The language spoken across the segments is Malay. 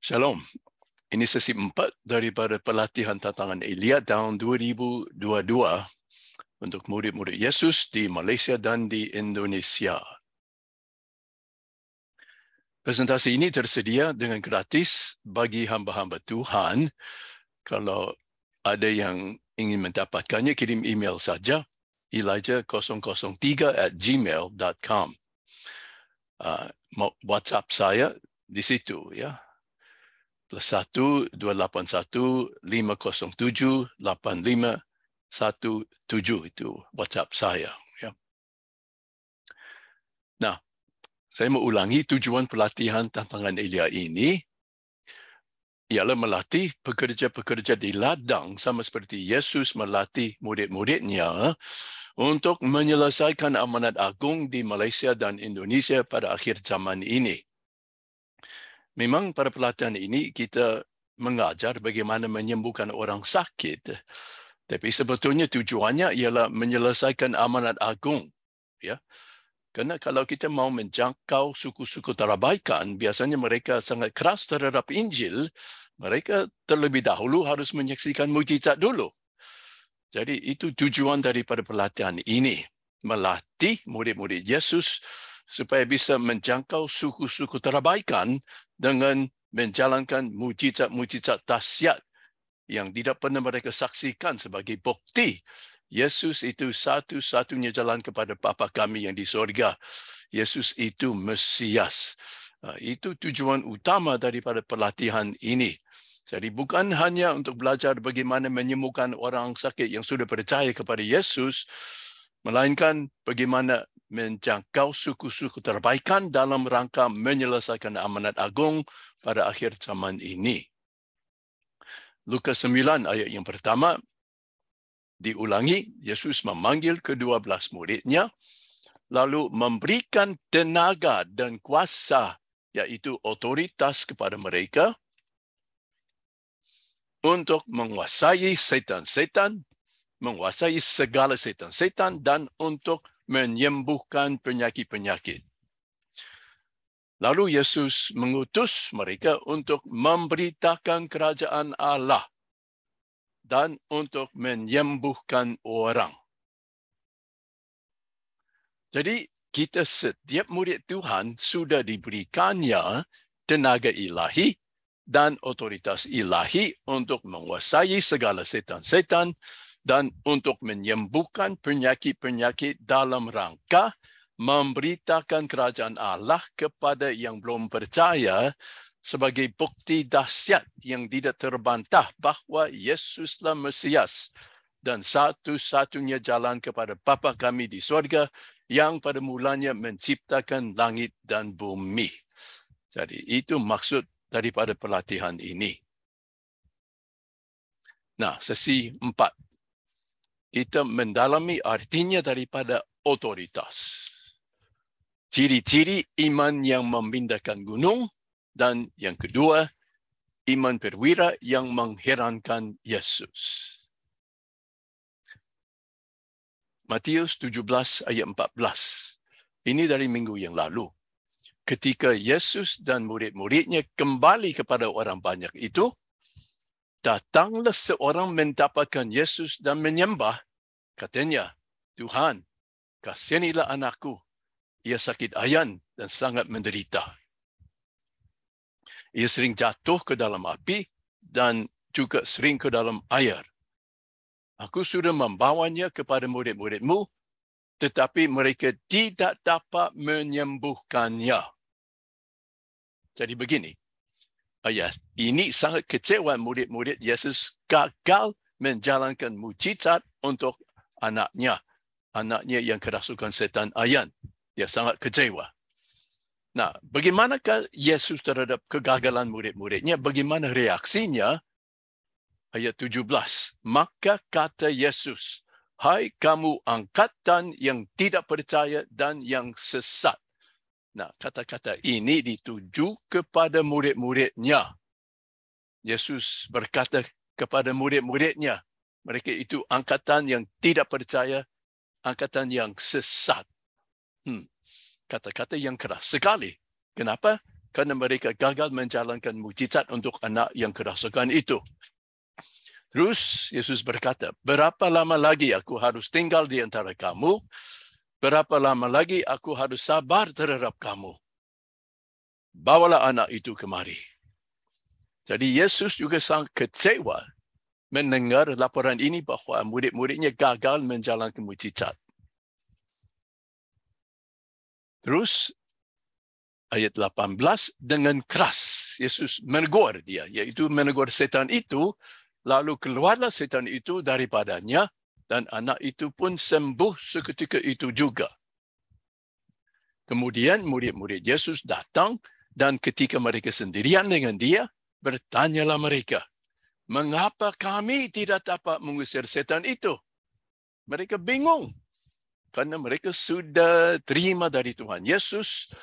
Shalom. Ini sesi 4 daripada pelatihan tantangan Elia tahun 2022 untuk murid-murid Yesus di Malaysia dan di Indonesia. Presentasi ini tersedia dengan gratis bagi hamba-hamba Tuhan. Kalau ada yang ingin mendapatkannya, kirim email saja, elijah003@gmail.com. WhatsApp saya di situ, ya. +1 281 507 8517 itu WhatsApp saya, ya. Nah, saya mau ulangi tujuan pelatihan tantangan Elia ini ialah melatih pekerja-pekerja di ladang sama seperti Yesus melatih murid-muridnya untuk menyelesaikan amanat agung di Malaysia dan Indonesia pada akhir zaman ini. Memang pada pelatihan ini kita mengajar bagaimana menyembuhkan orang sakit. Tapi sebetulnya tujuannya ialah menyelesaikan amanat agung. Ya. Kerana kalau kita mau menjangkau suku-suku terabaikan, biasanya mereka sangat keras terhadap Injil, mereka terlebih dahulu harus menyaksikan mukjizat dulu. Jadi itu tujuan daripada pelatihan ini. Melatih murid-murid Yesus supaya bisa menjangkau suku-suku terabaikan dengan menjalankan mukjizat-mukjizat dahsyat yang tidak pernah mereka saksikan sebagai bukti Yesus itu satu-satunya jalan kepada Bapa kami yang di sorga. Yesus itu Mesias. Itu tujuan utama daripada pelatihan ini. Jadi bukan hanya untuk belajar bagaimana menyembuhkan orang sakit yang sudah percaya kepada Yesus, melainkan bagaimana menjangkau suku-suku terabaikan dalam rangka menyelesaikan amanat agung pada akhir zaman ini. Lukas 9 ayat yang pertama, diulangi, Yesus memanggil ke-12 muridnya, lalu memberikan tenaga dan kuasa, yaitu otoritas kepada mereka, untuk menguasai setan-setan, menguasai segala setan-setan, dan untuk menyembuhkan penyakit-penyakit. Lalu Yesus mengutus mereka untuk memberitakan kerajaan Allah dan untuk menyembuhkan orang. Jadi, kita setiap murid Tuhan sudah diberikannya tenaga ilahi dan otoritas ilahi untuk menguasai segala setan-setan dan untuk menyembuhkan penyakit-penyakit dalam rangka memberitakan kerajaan Allah kepada yang belum percaya sebagai bukti dahsyat yang tidak terbantah bahawa Yesuslah Mesias dan satu-satunya jalan kepada Bapa kami di sorga yang pada mulanya menciptakan langit dan bumi. Jadi itu maksud daripada pelatihan ini. Nah, sesi 4. Kita mendalami artinya daripada otoritas. Ciri-ciri iman yang memindahkan gunung, dan yang kedua, iman perwira yang mengherankan Yesus. Matius 17 ayat 14. Ini dari minggu yang lalu. Ketika Yesus dan murid-muridnya kembali kepada orang banyak itu, datanglah seorang mendapatkan Yesus dan menyembah. Katanya, Tuhan, kasihanilah anakku. Ia sakit ayan dan sangat menderita. Ia sering jatuh ke dalam api dan juga sering ke dalam air. Aku sudah membawanya kepada murid-muridmu, tetapi mereka tidak dapat menyembuhkannya. Jadi begini, ayat ini sangat kecewa murid-murid Yesus gagal menjalankan mukjizat untuk anaknya yang kerasukan setan ayan. Dia sangat kecewa. Nah, bagaimanakah Yesus terhadap kegagalan murid-muridnya? Bagaimana reaksinya? Ayat 17. Maka kata Yesus, hai kamu angkatan yang tidak percaya dan yang sesat. Nah, kata-kata ini dituju kepada murid-muridnya. Yesus berkata kepada murid-muridnya, mereka itu angkatan yang tidak percaya, angkatan yang sesat. Kata-kata yang keras sekali. Kenapa? karena mereka gagal menjalankan mukjizat untuk anak yang kerasukan itu. Terus Yesus berkata, berapa lama lagi aku harus tinggal di antara kamu? Berapa lama lagi aku harus sabar terhadap kamu? Bawalah anak itu kemari. Jadi Yesus juga sangat kecewa mendengar laporan ini bahawa murid-muridnya gagal menjalankan mukjizat. Terus ayat 18, dengan keras Yesus menegur dia, iaitu menegur setan itu, lalu keluarlah setan itu daripadanya dan anak itu pun sembuh seketika itu juga. Kemudian murid-murid Yesus datang dan ketika mereka sendirian dengan dia, bertanyalah mereka, mengapa kami tidak dapat mengusir setan itu? Mereka bingung karena mereka sudah terima dari Tuhan Yesus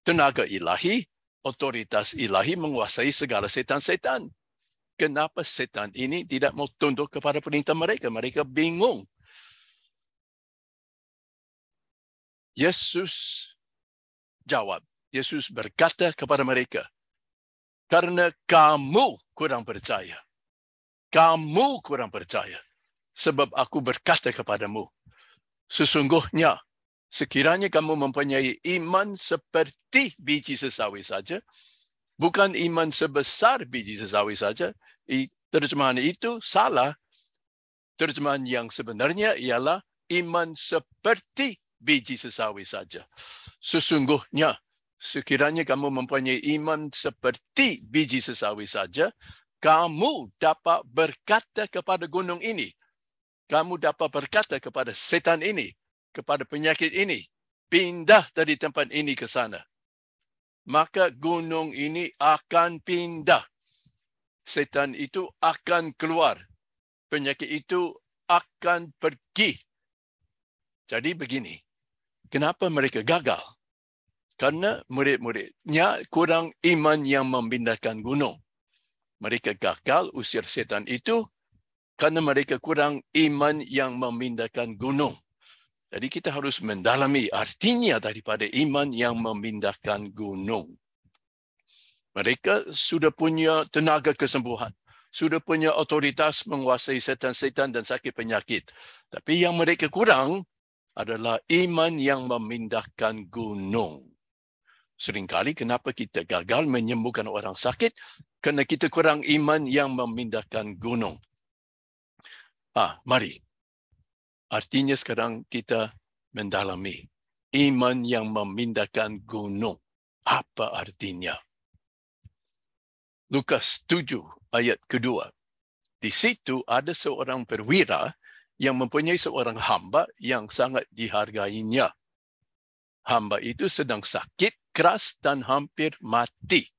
tenaga ilahi, otoritas ilahi menguasai segala setan-setan. Kenapa setan ini tidak mau tunduk kepada perintah mereka? Mereka bingung. Yesus jawab. Yesus berkata kepada mereka, karena kamu kurang percaya. Kamu kurang percaya. Sebab aku berkata kepadamu, sesungguhnya sekiranya kamu mempunyai iman seperti biji sesawi saja, bukan iman sebesar biji sesawi saja. Terjemahan itu salah. Terjemahan yang sebenarnya ialah iman seperti biji sesawi saja. Sesungguhnya, sekiranya kamu mempunyai iman seperti biji sesawi saja, kamu dapat berkata kepada gunung ini, kamu dapat berkata kepada setan ini, kepada penyakit ini, pindah dari tempat ini ke sana. Maka gunung ini akan pindah. Setan itu akan keluar. Penyakit itu akan pergi. Jadi begini, kenapa mereka gagal? Karena murid-muridnya kurang iman yang memindahkan gunung. Mereka gagal usir setan itu karena mereka kurang iman yang memindahkan gunung. Jadi kita harus mendalami artinya daripada iman yang memindahkan gunung. Mereka sudah punya tenaga kesembuhan. Sudah punya otoritas menguasai setan-setan dan sakit penyakit. Tapi yang mereka kurang adalah iman yang memindahkan gunung. Seringkali kenapa kita gagal menyembuhkan orang sakit? Kerana kita kurang iman yang memindahkan gunung. Mari. Artinya sekarang kita mendalami iman yang memindahkan gunung. Apa artinya? Lukas 7 ayat kedua. Di situ ada seorang perwira yang mempunyai seorang hamba yang sangat dihargainya. Hamba itu sedang sakit keras dan hampir mati.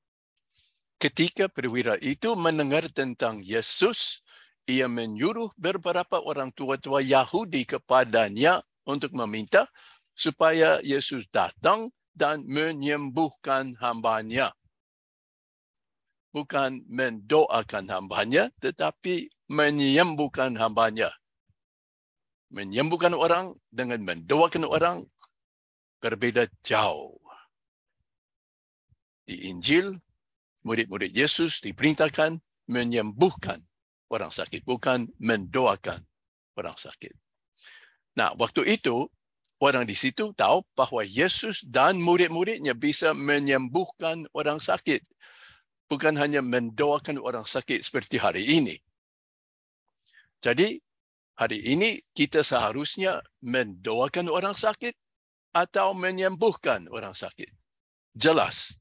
Ketika perwira itu mendengar tentang Yesus, ia menyuruh beberapa orang tua-tua Yahudi kepadanya untuk meminta supaya Yesus datang dan menyembuhkan hambanya. Bukan mendoakan hambanya, tetapi menyembuhkan hambanya. Menyembuhkan orang dengan mendoakan orang berbeda jauh. Di Injil, murid-murid Yesus diperintahkan menyembuhkan orang sakit, bukan mendoakan orang sakit. Nah, waktu itu, orang di situ tahu bahawa Yesus dan murid-muridnya bisa menyembuhkan orang sakit. Bukan hanya mendoakan orang sakit seperti hari ini. Jadi, hari ini kita seharusnya mendoakan orang sakit atau menyembuhkan orang sakit. Jelas,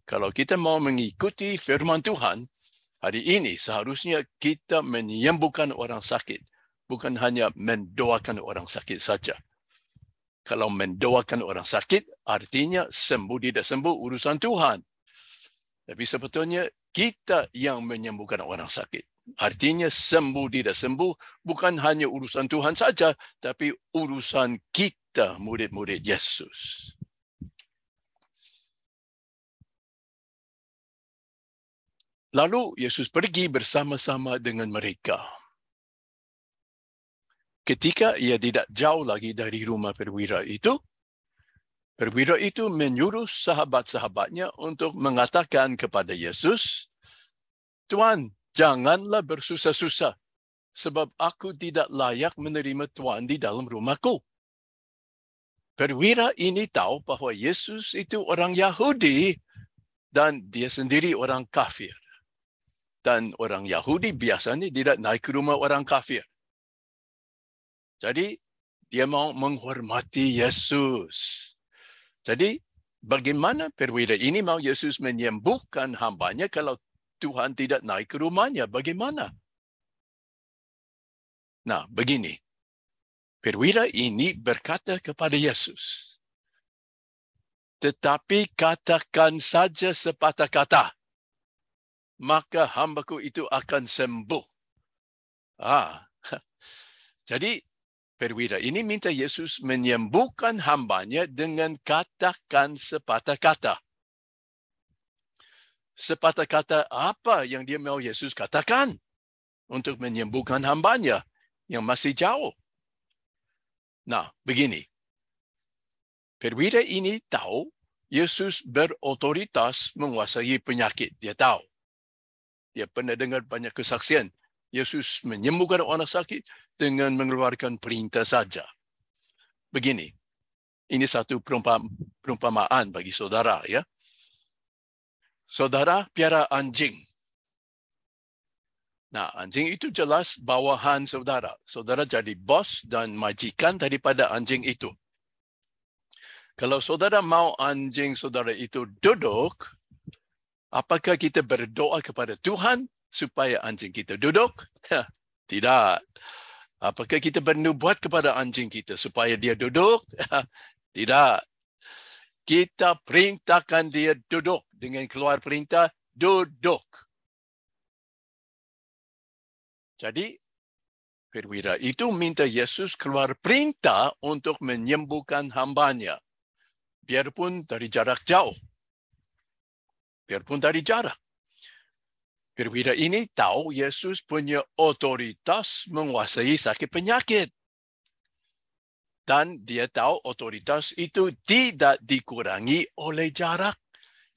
kalau kita mau mengikuti firman Tuhan, hari ini seharusnya kita menyembuhkan orang sakit, bukan hanya mendoakan orang sakit saja. Kalau mendoakan orang sakit, artinya sembuh tidak sembuh urusan Tuhan. Tapi sebetulnya kita yang menyembuhkan orang sakit. Artinya sembuh tidak sembuh bukan hanya urusan Tuhan saja, tapi urusan kita murid-murid Yesus. Lalu Yesus pergi bersama-sama dengan mereka. Ketika ia tidak jauh lagi dari rumah perwira itu, Perwira itu menyuruh sahabat-sahabatnya untuk mengatakan kepada Yesus, Tuan, janganlah bersusah-susah, sebab aku tidak layak menerima Tuan di dalam rumahku. Perwira ini tahu bahawa Yesus itu orang Yahudi dan dia sendiri orang kafir. Dan orang Yahudi biasanya tidak naik ke rumah orang kafir. Jadi, dia mau menghormati Yesus. Jadi, bagaimana perwira ini mau Yesus menyembuhkan hambanya kalau Tuhan tidak naik ke rumahnya? Bagaimana? Nah, begini. Perwira ini berkata kepada Yesus, tetapi katakan saja sepatah kata, maka hambaku itu akan sembuh. Jadi, perwira ini minta Yesus menyembuhkan hambanya dengan katakan sepatah kata. Sepatah kata apa yang dia mau Yesus katakan untuk menyembuhkan hambanya yang masih jauh? Nah, begini. Perwira ini tahu Yesus berotoritas menguasai penyakit. Dia tahu. Dia pernah dengar banyak kesaksian. Yesus menyembuhkan orang sakit dengan mengeluarkan perintah saja. Begini. Ini satu perumpamaan bagi saudara, ya. Saudara piara anjing. Nah, anjing itu jelas bawahan saudara. Saudara jadi bos dan majikan daripada anjing itu. Kalau saudara mau anjing saudara itu duduk, apakah kita berdoa kepada Tuhan supaya anjing kita duduk? Tidak. Apakah kita bernubuat kepada anjing kita supaya dia duduk? Tidak. Kita perintahkan dia duduk dengan keluar perintah, duduk. Jadi, perwira itu minta Yesus keluar perintah untuk menyembuhkan hambanya. Biarpun dari jarak jauh. Biarpun dari jarak. Perwira ini tahu Yesus punya otoritas menguasai sakit penyakit. Dan dia tahu otoritas itu tidak dikurangi oleh jarak.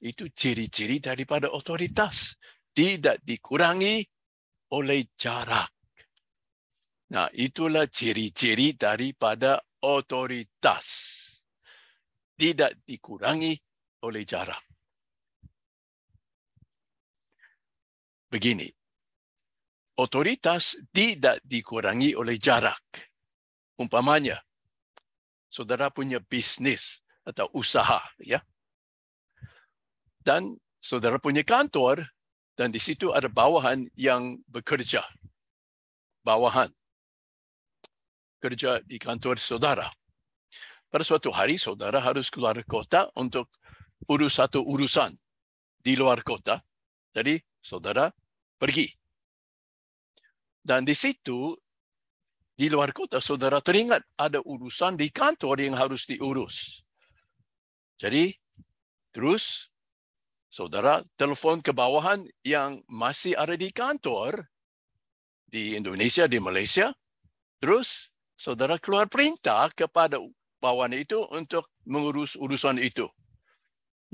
Itu ciri-ciri daripada otoritas. Tidak dikurangi oleh jarak. Nah, itulah ciri-ciri daripada otoritas. Tidak dikurangi oleh jarak. Begini, otoritas tidak dikurangi oleh jarak. Umpamanya, saudara punya bisnis atau usaha, ya. Dan saudara punya kantor, dan di situ ada bawahan yang bekerja. Bawahan. Kerja di kantor saudara. Pada suatu hari, saudara harus keluar kota untuk urus satu urusan di luar kota. Jadi, saudara pergi. Dan di situ, di luar kota, saudara teringat ada urusan di kantor yang harus diurus. Jadi, terus saudara telepon ke bawahan yang masih ada di kantor di Indonesia, di Malaysia. Terus, saudara keluar perintah kepada bawahan itu untuk mengurus urusan itu.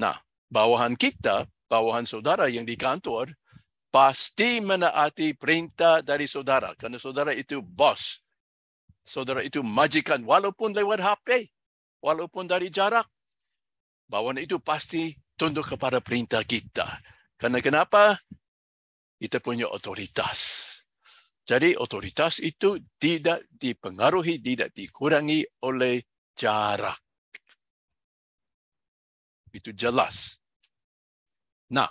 Nah, bawahan kita, bawahan saudara yang di kantor, pasti menaati perintah dari saudara. Karena saudara itu bos. Saudara itu majikan. Walaupun lewat HP. Walaupun dari jarak. Bawahan itu pasti tunduk kepada perintah kita. Karena kenapa? Kita punya otoritas. Jadi otoritas itu tidak dipengaruhi, tidak dikurangi oleh jarak. Itu jelas. Nah,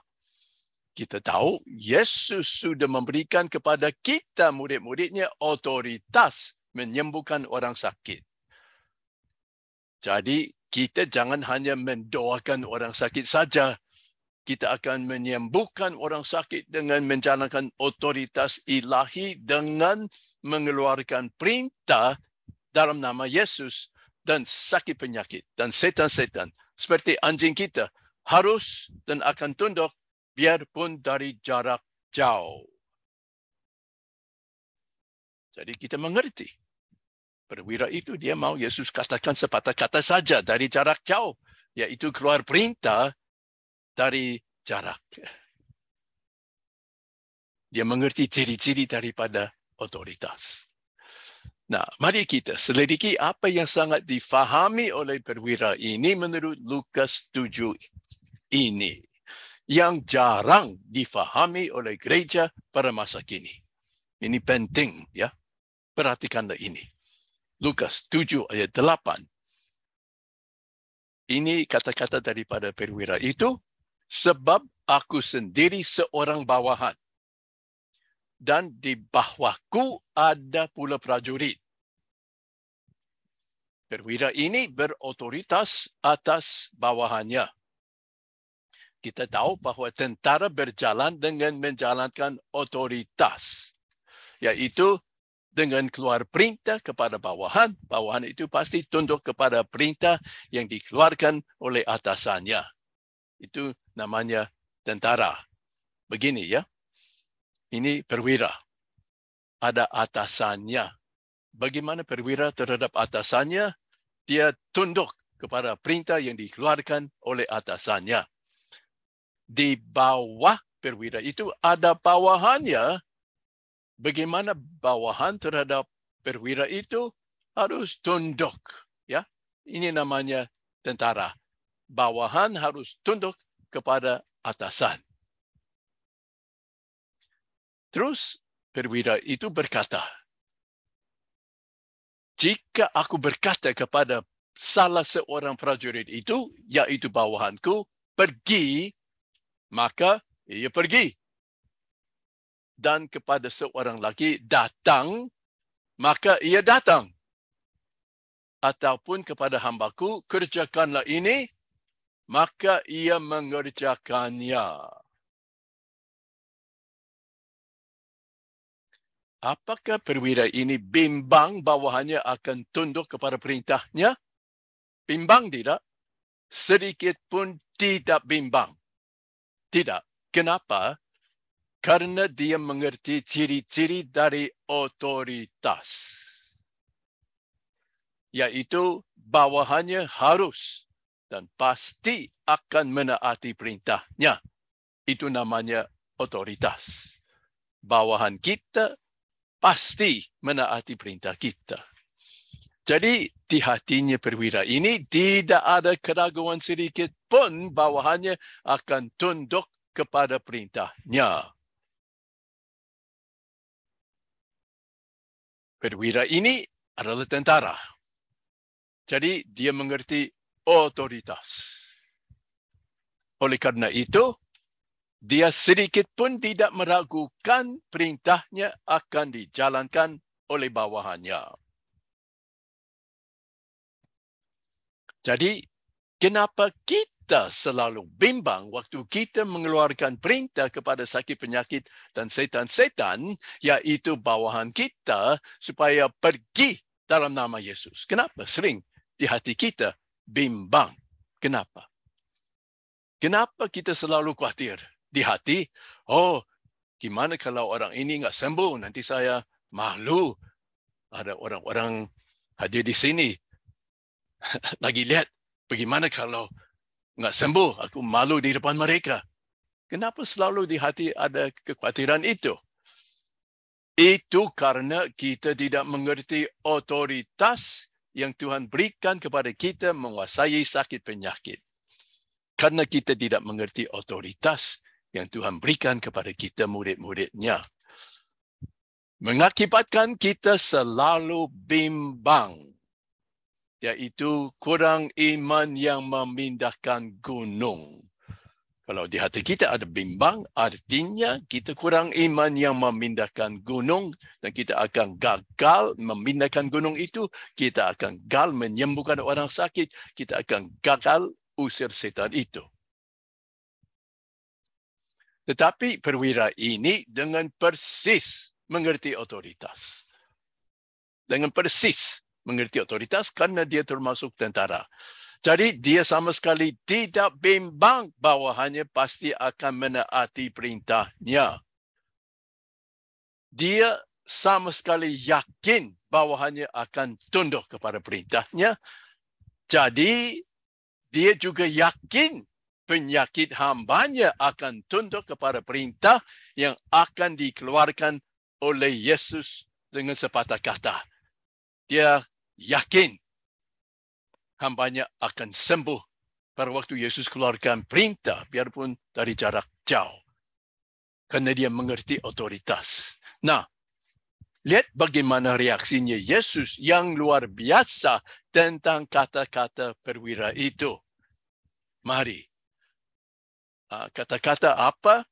kita tahu Yesus sudah memberikan kepada kita murid-muridnya otoritas menyembuhkan orang sakit. Jadi kita jangan hanya mendoakan orang sakit saja. Kita akan menyembuhkan orang sakit dengan menjalankan otoritas ilahi dengan mengeluarkan perintah dalam nama Yesus dan sakit penyakit dan setan-setan. Seperti anjing kita harus dan akan tunduk biarpun dari jarak jauh. Jadi kita mengerti. Perwira itu dia mau Yesus katakan sepatah kata saja dari jarak jauh. iaitu keluar perintah dari jarak. Dia mengerti ciri-ciri daripada otoritas. Nah, mari kita selidiki apa yang sangat difahami oleh perwira ini menurut Lukas 7 ini, yang jarang difahami oleh gereja pada masa kini. Ini penting, ya. Perhatikanlah ini. Lukas 7 ayat 8. Ini kata-kata daripada perwira itu, sebab aku sendiri seorang bawahan, dan di bawahku ada pula prajurit. Perwira ini berotoritas atas bawahannya. Kita tahu bahawa tentara berjalan dengan menjalankan otoritas, yaitu dengan keluar perintah kepada bawahan. Bawahan itu pasti tunduk kepada perintah yang dikeluarkan oleh atasannya. Itu namanya tentara. Begini, ya. Ini perwira. Ada atasannya. Bagaimana perwira terhadap atasannya? Dia tunduk kepada perintah yang dikeluarkan oleh atasannya. Di bawah perwira itu ada bawahannya. Bagaimana bawahan terhadap perwira itu? Harus tunduk. Ya, ini namanya tentara. Bawahan harus tunduk kepada atasan. Terus perwira itu berkata, jika aku berkata kepada salah seorang prajurit itu, yaitu bawahanku, pergi, maka ia pergi. Dan kepada seorang lagi, datang, maka ia datang. Ataupun kepada hambaku, kerjakanlah ini, maka ia mengerjakannya. Apakah perwira ini bimbang bawahannya akan tunduk kepada perintahnya? Bimbang tidak? Sedikit pun tidak bimbang. Tidak. Kenapa? Karena dia mengerti ciri-ciri dari otoritas. Yaitu bawahannya harus dan pasti akan menaati perintahnya. Itu namanya otoritas. Bawahan kita pasti menaati perintah kita. Jadi di hatinya perwira ini tidak ada keraguan sedikit pun bawahannya akan tunduk kepada perintahnya. Perwira ini adalah tentara. Jadi dia mengerti otoritas. Oleh karena itu, dia sedikit pun tidak meragukan perintahnya akan dijalankan oleh bawahannya. Jadi, kenapa kita selalu bimbang waktu kita mengeluarkan perintah kepada sakit penyakit dan setan-setan, yaitu bawahan kita, supaya pergi dalam nama Yesus? Kenapa sering di hati kita bimbang? Kenapa? Kenapa kita selalu khawatir? Di hati, oh, gimana kalau orang ini enggak sembuh? Nanti saya malu. Ada orang-orang hadir di sini. Lagi lihat, bagaimana kalau enggak sembuh? Aku malu di depan mereka. Kenapa selalu di hati ada kekhawatiran itu? Itu karena kita tidak mengerti otoritas yang Tuhan berikan kepada kita menguasai sakit penyakit. Karena kita tidak mengerti otoritas yang Tuhan berikan kepada kita murid-muridnya, mengakibatkan kita selalu bimbang, yaitu kurang iman yang memindahkan gunung. Kalau di hati kita ada bimbang, artinya kita kurang iman yang memindahkan gunung, dan kita akan gagal memindahkan gunung itu. Kita akan gagal menyembuhkan orang sakit. Kita akan gagal usir setan itu. Tetapi perwira ini dengan persis mengerti otoritas. Dengan persis mengerti otoritas karena dia termasuk tentara. Jadi dia sama sekali tidak bimbang bawahannya pasti akan menaati perintahnya. Dia sama sekali yakin bawahannya akan tunduk kepada perintahnya. Jadi dia juga yakin penyakit hambanya akan tunduk kepada perintah yang akan dikeluarkan oleh Yesus dengan sepatah kata. Dia yakin hambanya akan sembuh pada waktu Yesus keluarkan perintah, biarpun dari jarak jauh. Karena dia mengerti otoritas. Nah, lihat bagaimana reaksinya Yesus yang luar biasa tentang kata-kata perwira itu. Mari. Kata-kata apa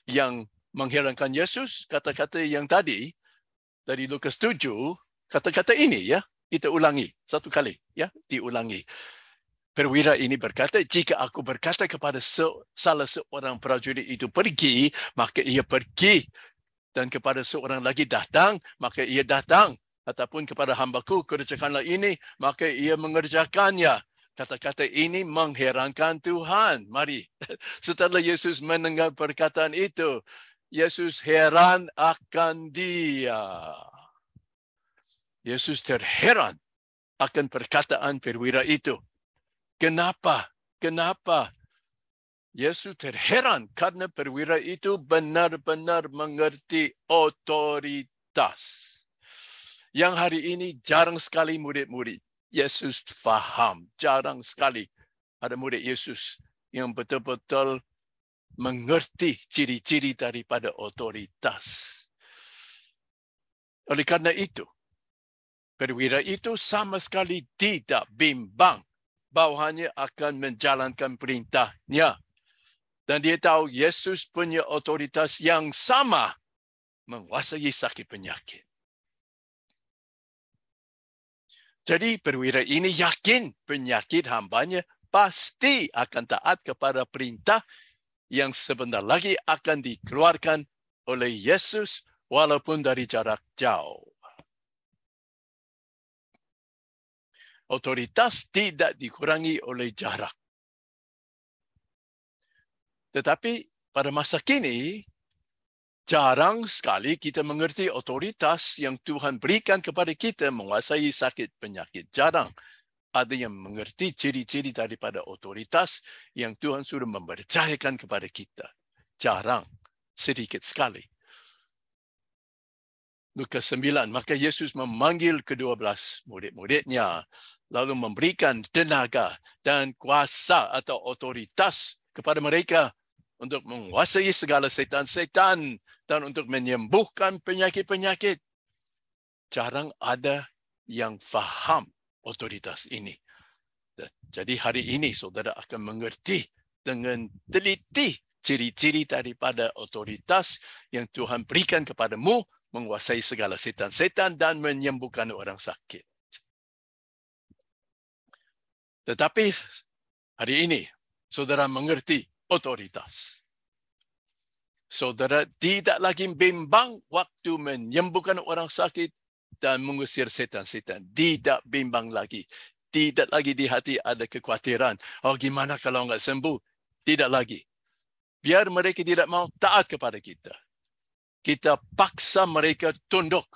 yang mengherankan Yesus? Kata-kata yang tadi, dari Lukas 7, kata-kata ini ya, kita ulangi satu kali, ya, diulangi. Perwira ini berkata, jika aku berkata kepada salah seorang prajurit itu pergi, maka ia pergi. Dan kepada seorang lagi datang, maka ia datang. Ataupun kepada hambaku, kerjakanlah ini, maka ia mengerjakannya. Kata-kata ini mengherankan Tuhan. Mari, setelah Yesus mendengar perkataan itu, Yesus heran akan dia. Yesus terheran akan perkataan perwira itu. Kenapa? Kenapa? Yesus terheran karena perwira itu benar-benar mengerti otoritas. Yang hari ini jarang sekali murid-murid Yesus faham. Jarang sekali ada murid Yesus yang betul-betul mengerti ciri-ciri daripada otoritas. Oleh karena itu, perwira itu sama sekali tidak bimbang bawahannya akan menjalankan perintahnya. Dan dia tahu Yesus punya otoritas yang sama menguasai sakit penyakit. Jadi perwira ini yakin penyakit hambanya pasti akan taat kepada perintah yang sebentar lagi akan dikeluarkan oleh Yesus walaupun dari jarak jauh. Otoritas tidak dikurangi oleh jarak. Tetapi pada masa kini, jarang sekali kita mengerti otoritas yang Tuhan berikan kepada kita menguasai sakit penyakit. Jarang ada yang mengerti ciri-ciri daripada otoritas yang Tuhan sudah mempercayakan kepada kita. Jarang, sedikit sekali. Lukas 9, maka Yesus memanggil ke-12 murid-muridnya, lalu memberikan tenaga dan kuasa atau otoritas kepada mereka untuk menguasai segala setan-setan dan untuk menyembuhkan penyakit-penyakit. Jarang ada yang faham otoritas ini. Jadi hari ini saudara akan mengerti dengan teliti ciri-ciri daripada otoritas yang Tuhan berikan kepadamu menguasai segala setan-setan dan menyembuhkan orang sakit. Tetapi hari ini saudara mengerti otoritas. Saudara tidak lagi bimbang waktu menyembuhkan orang sakit dan mengusir setan-setan. Tidak bimbang lagi. Tidak lagi di hati ada kekhawatiran. Oh, gimana kalau enggak sembuh? Tidak lagi. Biar mereka tidak mau taat kepada kita. Kita paksa mereka tunduk.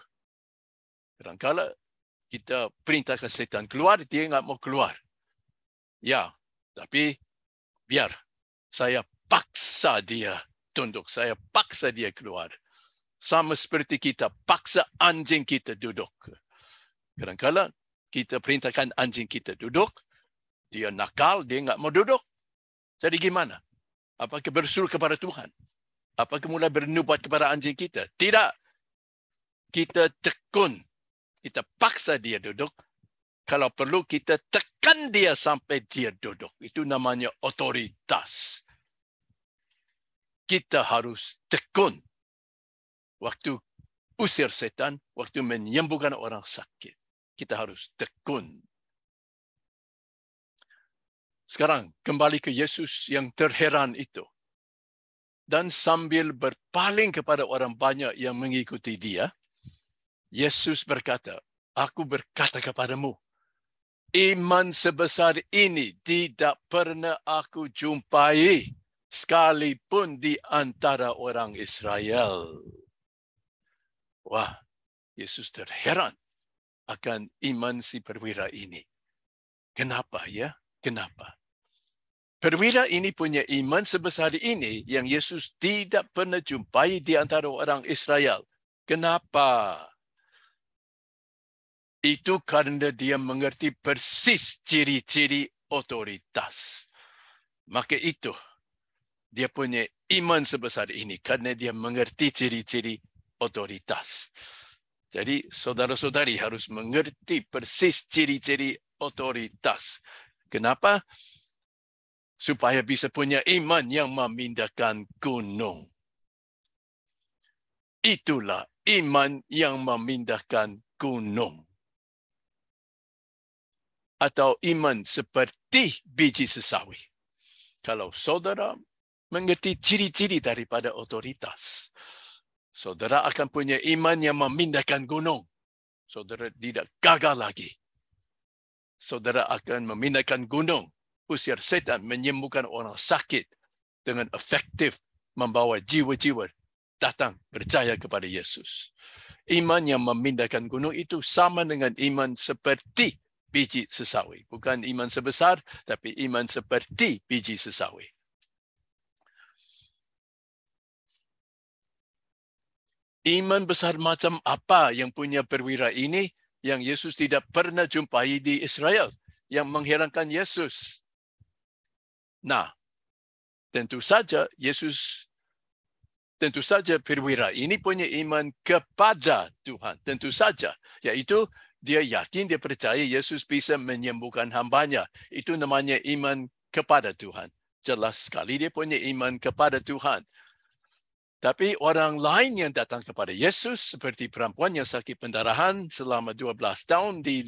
Kadang-kadang kita perintahkan setan keluar, dia enggak mau keluar. Ya, tapi biar saya paksa dia tunduk. Saya paksa dia keluar. Sama seperti kita paksa anjing kita duduk. Kadang-kadang kita perintahkan anjing kita duduk, dia nakal, dia enggak mau duduk. Jadi gimana? Apakah berseru kepada Tuhan? Apakah mulai bernubuat kepada anjing kita? Tidak. Kita tekun. Kita paksa dia duduk. Kalau perlu kita tekan dia sampai dia duduk. Itu namanya otoritas. Kita harus tekun. Waktu usir setan, waktu menyembuhkan orang sakit. Kita harus tekun. Sekarang kembali ke Yesus yang terheran itu. Dan sambil berpaling kepada orang banyak yang mengikuti dia, Yesus berkata, aku berkata kepadamu, iman sebesar ini tidak pernah aku jumpai sekalipun di antara orang Israel. Wah, Yesus terheran akan iman si perwira ini. Kenapa ya? Kenapa? Perwira ini punya iman sebesar ini yang Yesus tidak pernah jumpai di antara orang Israel. Kenapa? Itu karena dia mengerti persis ciri-ciri otoritas. Maka itu, dia punya iman sebesar ini karena dia mengerti ciri-ciri otoritas. Jadi, saudara-saudari harus mengerti persis ciri-ciri otoritas. Kenapa? Supaya bisa punya iman yang memindahkan gunung. Itulah iman yang memindahkan gunung. Atau iman seperti biji sesawi. Kalau saudara mengerti ciri-ciri daripada otoritas, saudara akan punya iman yang memindahkan gunung. Saudara tidak gagal lagi. Saudara akan memindahkan gunung. Usir setan, menyembuhkan orang sakit dengan efektif membawa jiwa-jiwa datang percaya kepada Yesus. Iman yang memindahkan gunung itu sama dengan iman seperti biji sesawi. Bukan iman sebesar, tapi iman seperti biji sesawi. Iman besar macam apa yang punya perwira ini yang Yesus tidak pernah jumpai di Israel, yang mengherankan Yesus? Nah, tentu saja perwira ini punya iman kepada Tuhan. Tentu saja, yaitu dia yakin, dia percaya Yesus bisa menyembuhkan hambanya. Itu namanya iman kepada Tuhan. Jelas sekali dia punya iman kepada Tuhan. Tapi orang lain yang datang kepada Yesus, seperti perempuan yang sakit pendarahan selama 12 tahun di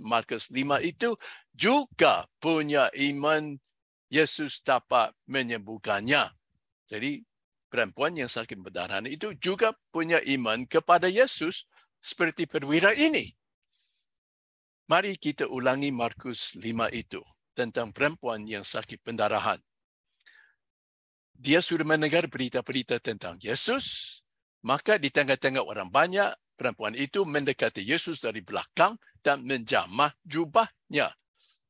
Markus 5 itu, juga punya iman Yesus dapat menyembuhkannya. Jadi, perempuan yang sakit pendarahan itu juga punya iman kepada Yesus seperti perwira ini. Mari kita ulangi Markus 5 itu tentang perempuan yang sakit pendarahan. Dia sudah mendengar berita-berita tentang Yesus, maka di tengah-tengah orang banyak, perempuan itu mendekati Yesus dari belakang dan menjamah jubahnya.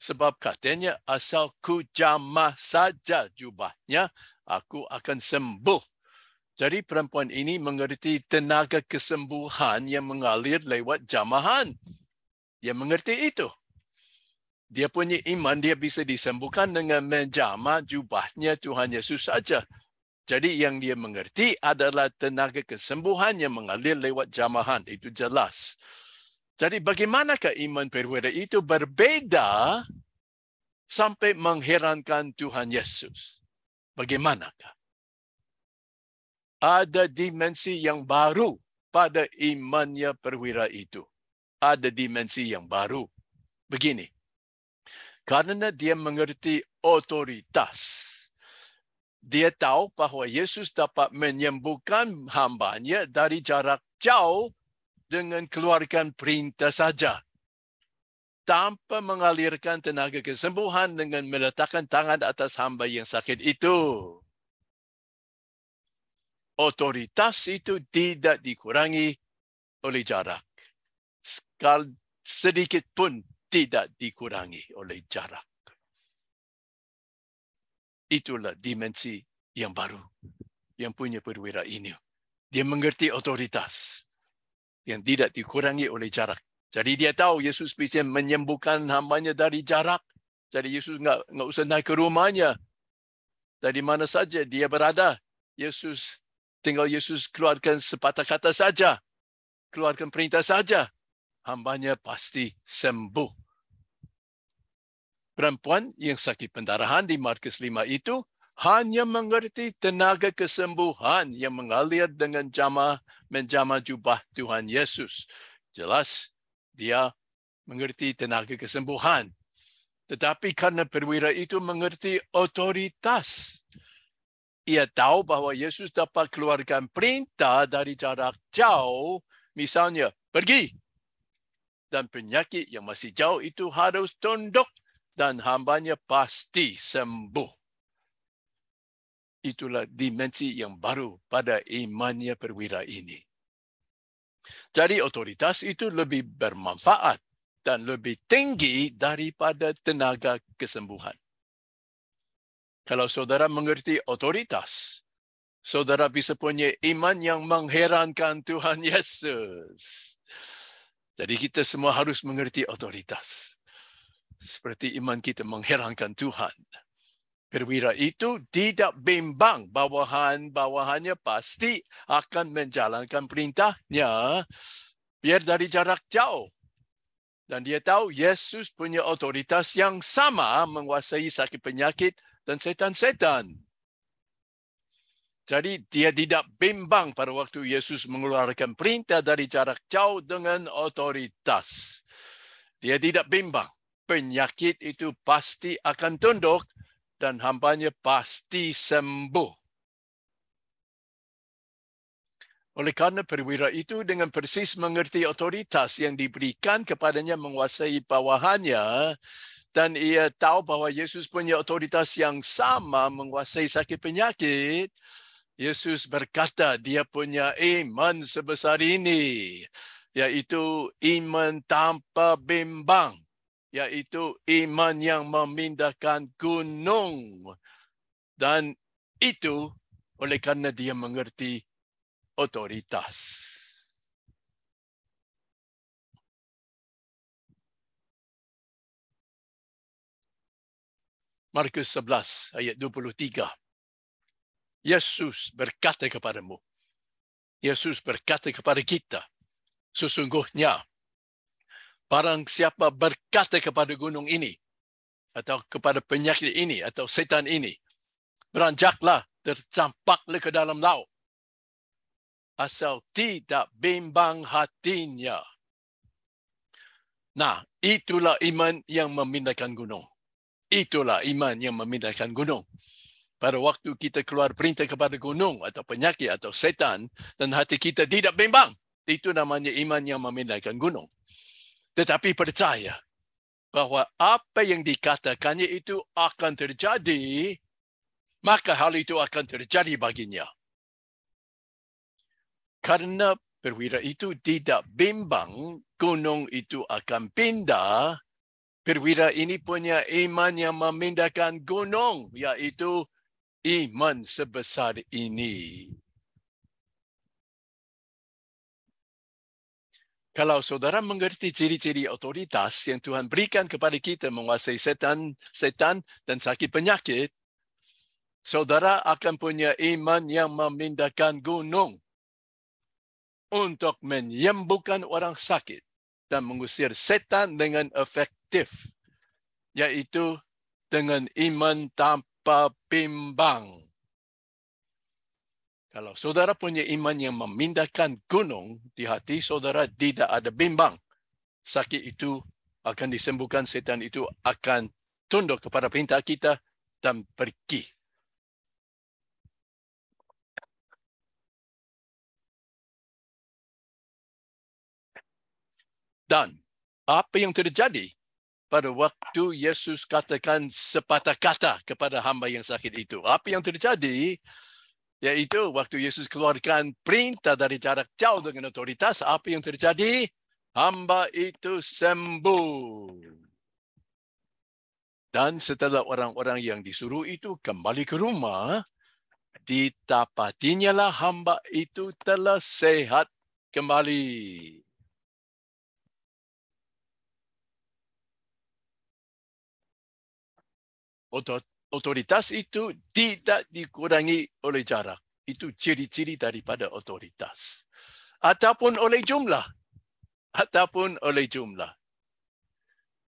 Sebab katanya, asal ku jamah saja jubahnya, aku akan sembuh. Jadi perempuan ini mengerti tenaga kesembuhan yang mengalir lewat jamahan. Dia mengerti itu. Dia punya iman, dia bisa disembuhkan dengan menjamah jubahnya Tuhan Yesus saja. Jadi yang dia mengerti adalah tenaga kesembuhan yang mengalir lewat jamahan. Itu jelas. Jadi bagaimanakah iman perwira itu berbeda sampai mengherankan Tuhan Yesus? Bagaimanakah? Ada dimensi yang baru pada imannya perwira itu. Ada dimensi yang baru. Begini, karena dia mengerti otoritas. Dia tahu bahawa Yesus dapat menyembuhkan hambanya dari jarak jauh dengan keluarkan perintah saja. Tanpa mengalirkan tenaga kesembuhan dengan meletakkan tangan atas hamba yang sakit itu. Otoritas itu tidak dikurangi oleh jarak. Sedikit pun tidak dikurangi oleh jarak. Itulah dimensi yang baru yang punya perwira ini. Dia mengerti otoritas yang tidak dikurangi oleh jarak. Jadi dia tahu Yesus bisa menyembuhkan hambanya dari jarak. Jadi Yesus nggak usah naik ke rumahnya. Dari mana saja dia berada, tinggal Yesus keluarkan sepatah kata saja. Keluarkan perintah saja. Hambanya pasti sembuh. Perempuan yang sakit pendarahan di Markus 5 itu hanya mengerti tenaga kesembuhan yang mengalir dengan menjamah jubah Tuhan Yesus. Jelas, dia mengerti tenaga kesembuhan. Tetapi karena perwira itu mengerti otoritas. Ia tahu bahawa Yesus dapat keluarkan perintah dari jarak jauh. Misalnya, pergi. Dan penyakit yang masih jauh itu harus tunduk. Dan hambanya pasti sembuh. Itulah dimensi yang baru pada imannya perwira ini. Jadi otoritas itu lebih bermanfaat dan lebih tinggi daripada tenaga kesembuhan. Kalau saudara mengerti otoritas, saudara bisa punya iman yang mengherankan Tuhan Yesus. Jadi kita semua harus mengerti otoritas. Seperti iman kita mengherankan Tuhan. Perwira itu tidak bimbang, bawahannya pasti akan menjalankan perintahnya biar dari jarak jauh. Dan dia tahu Yesus punya otoritas yang sama menguasai sakit penyakit dan setan-setan. Jadi dia tidak bimbang pada waktu Yesus mengeluarkan perintah dari jarak jauh dengan otoritas. Dia tidak bimbang. Penyakit itu pasti akan tunduk dan hambanya pasti sembuh. Oleh karena perwira itu dengan persis mengerti otoritas yang diberikan kepadanya menguasai bawahannya, dan ia tahu bahwa Yesus punya otoritas yang sama menguasai sakit penyakit, Yesus berkata dia punya iman sebesar ini, yaitu iman tanpa bimbang, yaitu iman yang memindahkan gunung. Dan itu oleh karena dia mengerti otoritas. Markus 11 ayat 23. Yesus berkata kepadamu, Yesus berkata kepada kita, sesungguhnya barang siapa berkata kepada gunung ini, atau kepada penyakit ini, atau setan ini, beranjaklah, tercampaklah ke dalam laut, asal tidak bimbang hatinya. Nah, itulah iman yang memindahkan gunung. Itulah iman yang memindahkan gunung. Pada waktu kita keluar perintah kepada gunung atau penyakit atau setan dan hati kita tidak bimbang, itu namanya iman yang memindahkan gunung. Tetapi percaya bahwa apa yang dikatakannya itu akan terjadi, maka hal itu akan terjadi baginya. Karena perwira itu tidak bimbang, gunung itu akan pindah. Perwira ini punya iman yang memindahkan gunung, yaitu iman sebesar ini. Kalau saudara mengerti ciri-ciri otoritas yang Tuhan berikan kepada kita menguasai setan dan sakit penyakit, saudara akan punya iman yang memindahkan gunung untuk menyembuhkan orang sakit dan mengusir setan dengan efektif, yaitu dengan iman tanpa bimbang. Kalau saudara punya iman yang memindahkan gunung di hati saudara, tidak ada bimbang. Sakit itu akan disembuhkan, setan itu akan tunduk kepada perintah kita dan pergi. Dan apa yang terjadi pada waktu Yesus katakan sepatah kata kepada hamba yang sakit itu? Apa yang terjadi? Yaitu waktu Yesus keluarkan perintah dari jarak jauh dengan otoritas, apa yang terjadi? Hamba itu sembuh. Dan setelah orang-orang yang disuruh itu kembali ke rumah, ditapatinya lah hamba itu telah sehat kembali. Otoritas itu tidak dikurangi oleh jarak. Itu ciri-ciri daripada otoritas. Ataupun oleh jumlah.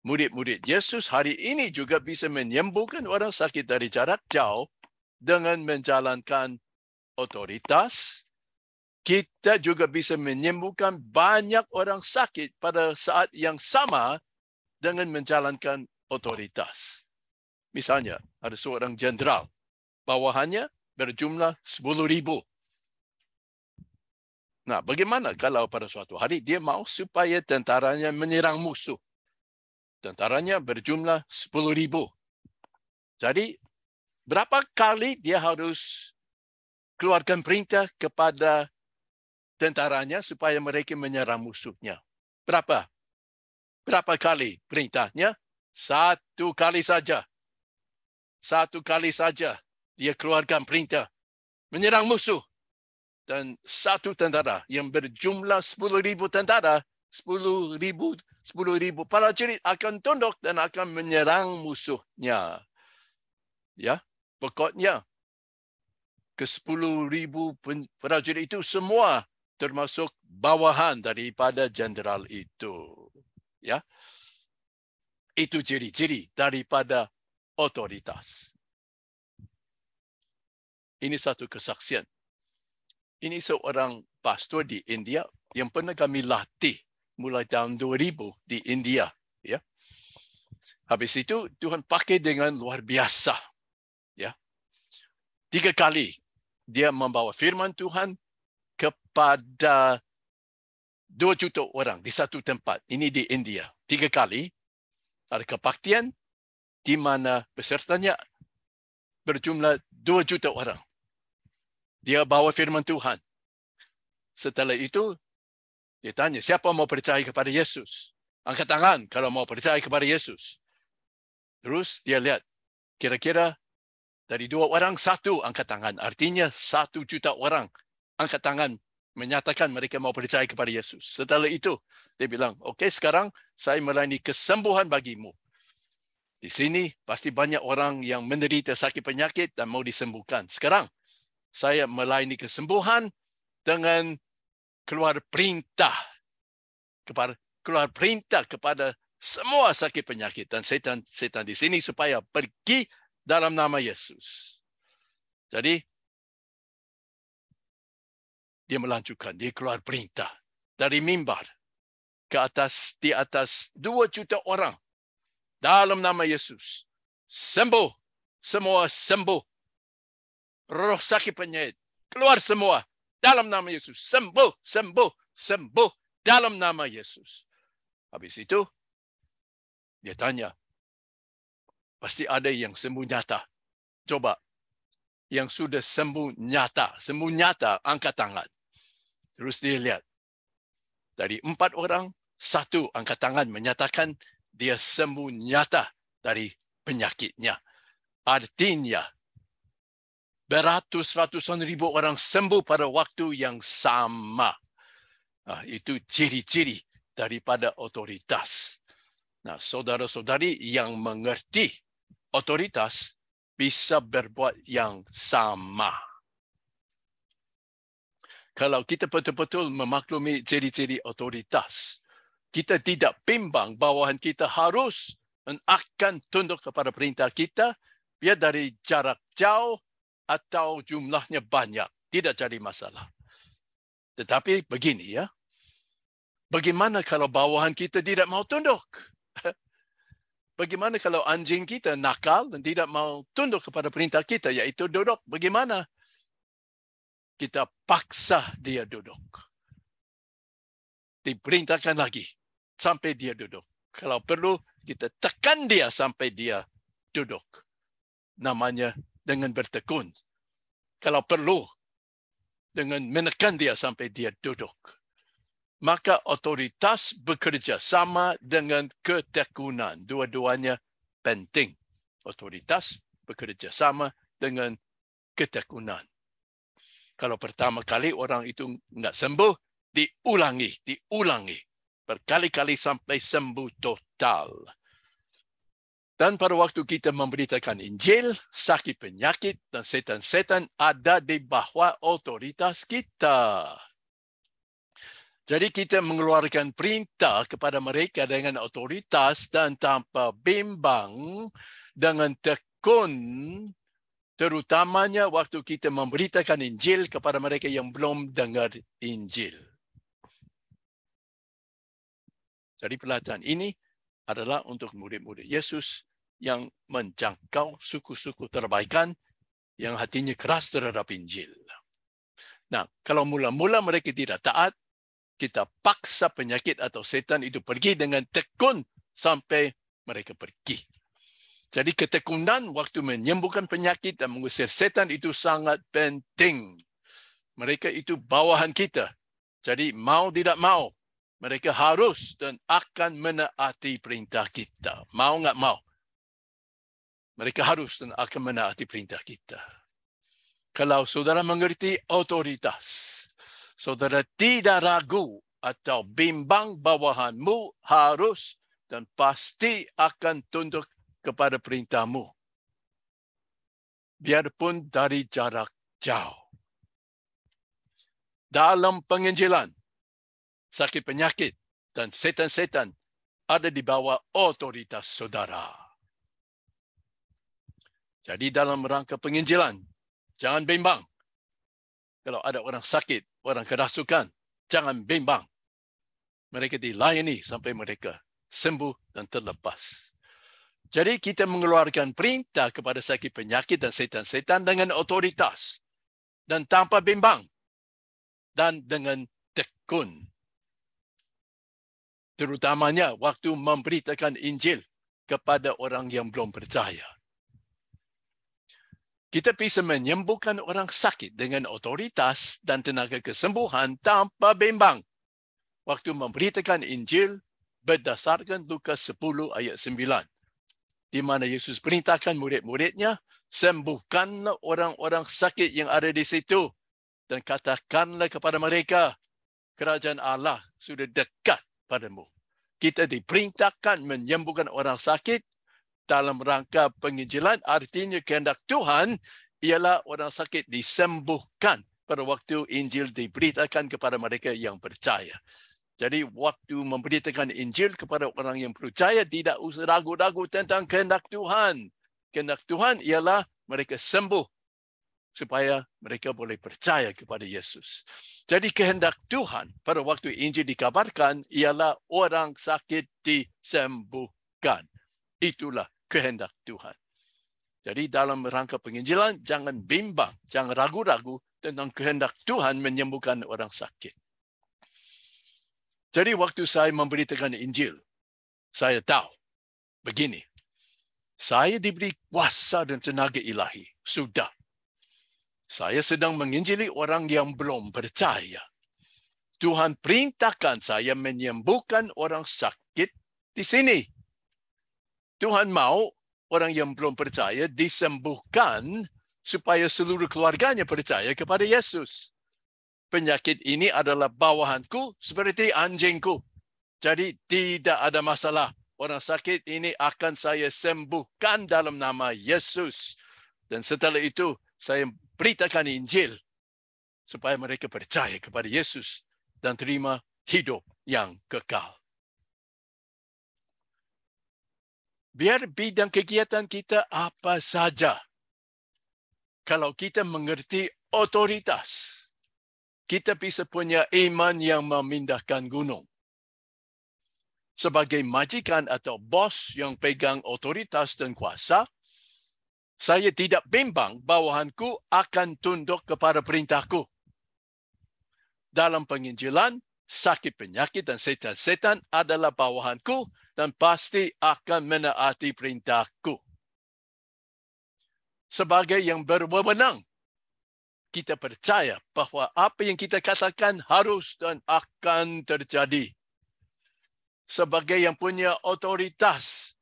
Murid-murid Yesus hari ini juga bisa menyembuhkan orang sakit dari jarak jauh dengan menjalankan otoritas. Kita juga bisa menyembuhkan banyak orang sakit pada saat yang sama dengan menjalankan otoritas. Misalnya, ada seorang jenderal, bawahannya berjumlah 10,000. Nah, bagaimana kalau pada suatu hari dia mau supaya tentaranya menyerang musuh? Tentaranya berjumlah 10,000. Jadi, berapa kali dia harus keluarkan perintah kepada tentaranya supaya mereka menyerang musuhnya? Berapa? Berapa kali perintahnya? 1 kali saja. satu kali saja dia keluarkan perintah menyerang musuh. Dan satu tentara yang berjumlah 10,000 tentara, 10,000 prajurit akan tunduk dan akan menyerang musuhnya. Ya, pokoknya ke 10,000 prajurit itu semua termasuk bawahan daripada jenderal itu. Ya, itu ciri-ciri daripada otoritas. Ini satu kesaksian. Ini seorang pastor di India yang pernah kami latih mulai tahun 2000 di India. Ya. Habis itu Tuhan pakai dengan luar biasa. Ya. 3 kali dia membawa firman Tuhan kepada 2 juta orang di satu tempat. Ini di India. 3 kali ada kebaktian di mana pesertanya berjumlah 2 juta orang. Dia bawa firman Tuhan. Setelah itu, dia tanya, siapa mau percaya kepada Yesus? Angkat tangan kalau mau percaya kepada Yesus. Terus dia lihat, kira-kira dari 2 orang, 1 angkat tangan. Artinya 1 juta orang angkat tangan menyatakan mereka mau percaya kepada Yesus. Setelah itu, dia bilang, okey, sekarang saya melayani kesembuhan bagimu. Di sini pasti banyak orang yang menderita sakit penyakit dan mau disembuhkan. Sekarang, saya melayani kesembuhan dengan keluar perintah kepada semua sakit penyakit dan setan di sini supaya pergi dalam nama Yesus. Jadi dia melanjutkan, dia keluar perintah dari mimbar di atas 2 juta orang dalam nama Yesus. Sembuh, semua sembuh. Roh sakit penyakit keluar semua dalam nama Yesus. Sembuh, sembuh, sembuh dalam nama Yesus. Habis itu, dia tanya, pasti ada yang sembuh nyata. Coba, yang sudah sembuh nyata, angkat tangan. Terus dia lihat, dari 4 orang, 1 angkat tangan menyatakan dia sembuh nyata dari penyakitnya. Artinya, beratus-ratusan ribu orang sembuh pada waktu yang sama. Itu ciri-ciri daripada otoritas. Nah, saudara-saudari yang mengerti otoritas bisa berbuat yang sama. Kalau kita betul-betul memaklumi ciri-ciri otoritas, kita tidak bimbang bawahan kita harus dan akan tunduk kepada perintah kita, biar dari jarak jauh atau jumlahnya banyak, tidak jadi masalah. Tetapi begini ya, bagaimana kalau bawahan kita tidak mau tunduk? Bagaimana kalau anjing kita nakal dan tidak mau tunduk kepada perintah kita, yaitu duduk? Bagaimana? Kita paksa dia duduk. Diperintahkan lagi sampai dia duduk. Kalau perlu, kita tekan dia sampai dia duduk. Namanya dengan bertekun. Kalau perlu, dengan menekan dia sampai dia duduk. Maka otoritas bekerja sama dengan ketekunan. Dua-duanya penting. Otoritas bekerja sama dengan ketekunan. Kalau pertama kali orang itu enggak sembuh, diulangi. Berkali-kali sampai sembuh total. Dan pada waktu kita memberitakan Injil, sakit penyakit dan setan-setan ada di bawah otoritas kita. Jadi kita mengeluarkan perintah kepada mereka dengan otoritas dan tanpa bimbang, dengan tekun, terutamanya waktu kita memberitakan Injil kepada mereka yang belum dengar Injil. Jadi pelatihan ini adalah untuk murid-murid Yesus yang menjangkau suku-suku terbaikan yang hatinya keras terhadap Injil. Nah, kalau mula-mula mereka tidak taat, kita paksa penyakit atau setan itu pergi dengan tekun sampai mereka pergi. Jadi ketekunan waktu menyembuhkan penyakit dan mengusir setan itu sangat penting. Mereka itu bawahan kita. Jadi mau tidak mau, mereka harus dan akan menaati perintah kita. Mau nggak mau. mereka harus dan akan menaati perintah kita. Kalau saudara mengerti otoritas, saudara tidak ragu atau bimbang bawahanmu harus dan pasti akan tunduk kepada perintahmu. Biarpun dari jarak jauh. Dalam penginjilan, sakit penyakit dan setan-setan ada di bawah otoritas saudara. Jadi dalam rangka penginjilan, jangan bimbang. Kalau ada orang sakit, orang kerasukan, jangan bimbang. Mereka dilayani sampai mereka sembuh dan terlepas. Jadi kita mengeluarkan perintah kepada sakit penyakit dan setan-setan dengan otoritas. Dan tanpa bimbang. Dan dengan tekun. Terutamanya waktu memberitakan Injil kepada orang yang belum percaya. Kita bisa menyembuhkan orang sakit dengan otoritas dan tenaga kesembuhan tanpa bimbang. Waktu memberitakan Injil berdasarkan Lukas 10 ayat 9. Di mana Yesus perintahkan murid-muridnya, sembuhkanlah orang-orang sakit yang ada di situ. Dan katakanlah kepada mereka, kerajaan Allah sudah dekat padamu. Kita diperintahkan menyembuhkan orang sakit dalam rangka penginjilan, artinya kehendak Tuhan ialah orang sakit disembuhkan pada waktu Injil diberitakan kepada mereka yang percaya. Jadi waktu memberitakan Injil kepada orang yang percaya, tidak usah ragu-ragu tentang kehendak Tuhan. Kehendak Tuhan ialah mereka sembuh supaya mereka boleh percaya kepada Yesus. Jadi kehendak Tuhan pada waktu Injil dikabarkan ialah orang sakit disembuhkan. Itulah kehendak Tuhan. Jadi dalam rangka penginjilan, jangan bimbang, jangan ragu-ragu tentang kehendak Tuhan menyembuhkan orang sakit. Jadi waktu saya memberitakan Injil, saya tahu begini. Saya diberi kuasa dan tenaga ilahi. Sudah. Saya sedang menginjili orang yang belum percaya. Tuhan perintahkan saya menyembuhkan orang sakit di sini. Tuhan mau orang yang belum percaya disembuhkan supaya seluruh keluarganya percaya kepada Yesus. Penyakit ini adalah bawahanku seperti anjingku. Jadi tidak ada masalah. Orang sakit ini akan saya sembuhkan dalam nama Yesus. Dan setelah itu saya beritakan Injil supaya mereka percaya kepada Yesus dan terima hidup yang kekal. Biar bidang kegiatan kita apa saja. Kalau kita mengerti otoritas, kita bisa punya iman yang memindahkan gunung. Sebagai majikan atau bos yang pegang otoritas dan kuasa, saya tidak bimbang bawahanku akan tunduk kepada perintahku. Dalam penginjilan, sakit penyakit dan setan-setan adalah bawahanku dan pasti akan menaati perintahku. Sebagai yang berwenang, kita percaya bahawa apa yang kita katakan harus dan akan terjadi. Sebagai yang punya otoritas,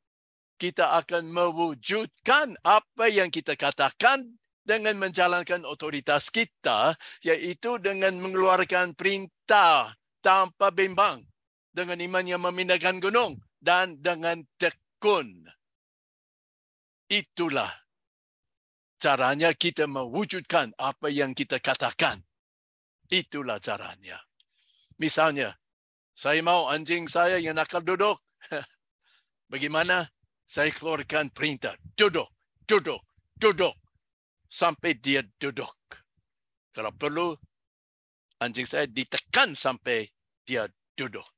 kita akan mewujudkan apa yang kita katakan dengan menjalankan otoritas kita, yaitu dengan mengeluarkan perintah tanpa bimbang, dengan iman yang memindahkan gunung, dan dengan tekun. Itulah caranya kita mewujudkan apa yang kita katakan. Itulah caranya. Misalnya, saya mau anjing saya yang nakal duduk. Bagaimana? Saya keluarkan perintah. Duduk, duduk, duduk. Sampai dia duduk. Kalau perlu, anjing saya ditekan sampai dia duduk.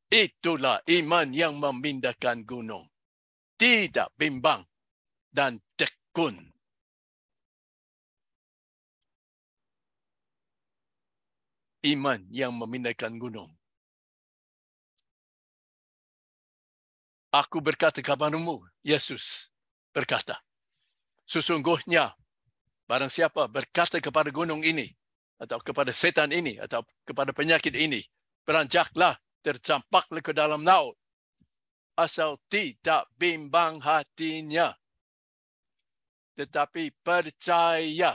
Itulah iman yang memindahkan gunung. Tidak bimbang dan tekun. Iman yang memindahkan gunung. Aku berkata kepadamu, Yesus berkata, sesungguhnya barang siapa berkata kepada gunung ini, atau kepada setan ini, atau kepada penyakit ini, beranjaklah, tercampaklah ke dalam laut. Asal tidak bimbang hatinya. tetapi percaya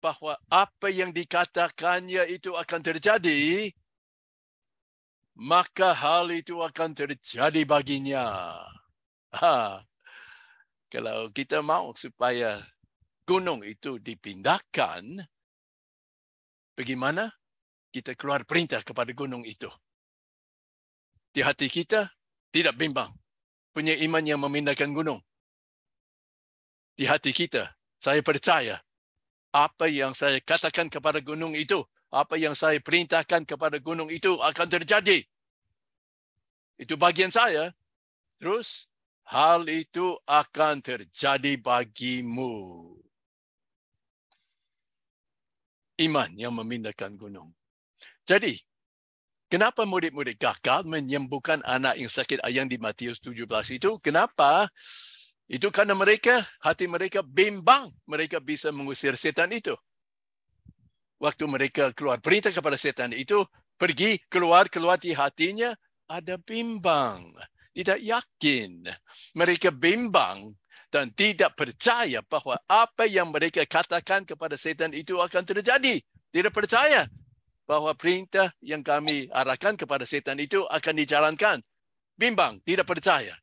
bahawa apa yang dikatakannya itu akan terjadi, maka hal itu akan terjadi baginya. Kalau kita mau supaya gunung itu dipindahkan, bagaimana? Kita keluar perintah kepada gunung itu. Di hati kita tidak bimbang, punya iman yang memindahkan gunung. Di hati kita, saya percaya apa yang saya katakan kepada gunung itu, apa yang saya perintahkan kepada gunung itu akan terjadi. Itu bagian saya. Terus, hal itu akan terjadi bagimu. Iman yang memindahkan gunung. Jadi, kenapa murid-murid gagal menyembuhkan anak yang sakit ayam di Matius 17 itu? Kenapa? Itu karena hati mereka bimbang. Mereka bisa mengusir setan itu. Waktu mereka keluar perintah kepada setan itu, pergi, keluar di hatinya, ada bimbang. Tidak yakin. Mereka bimbang dan tidak percaya bahawa apa yang mereka katakan kepada setan itu akan terjadi. Tidak percaya bahawa perintah yang kami arahkan kepada setan itu akan dijalankan. Bimbang, tidak percaya.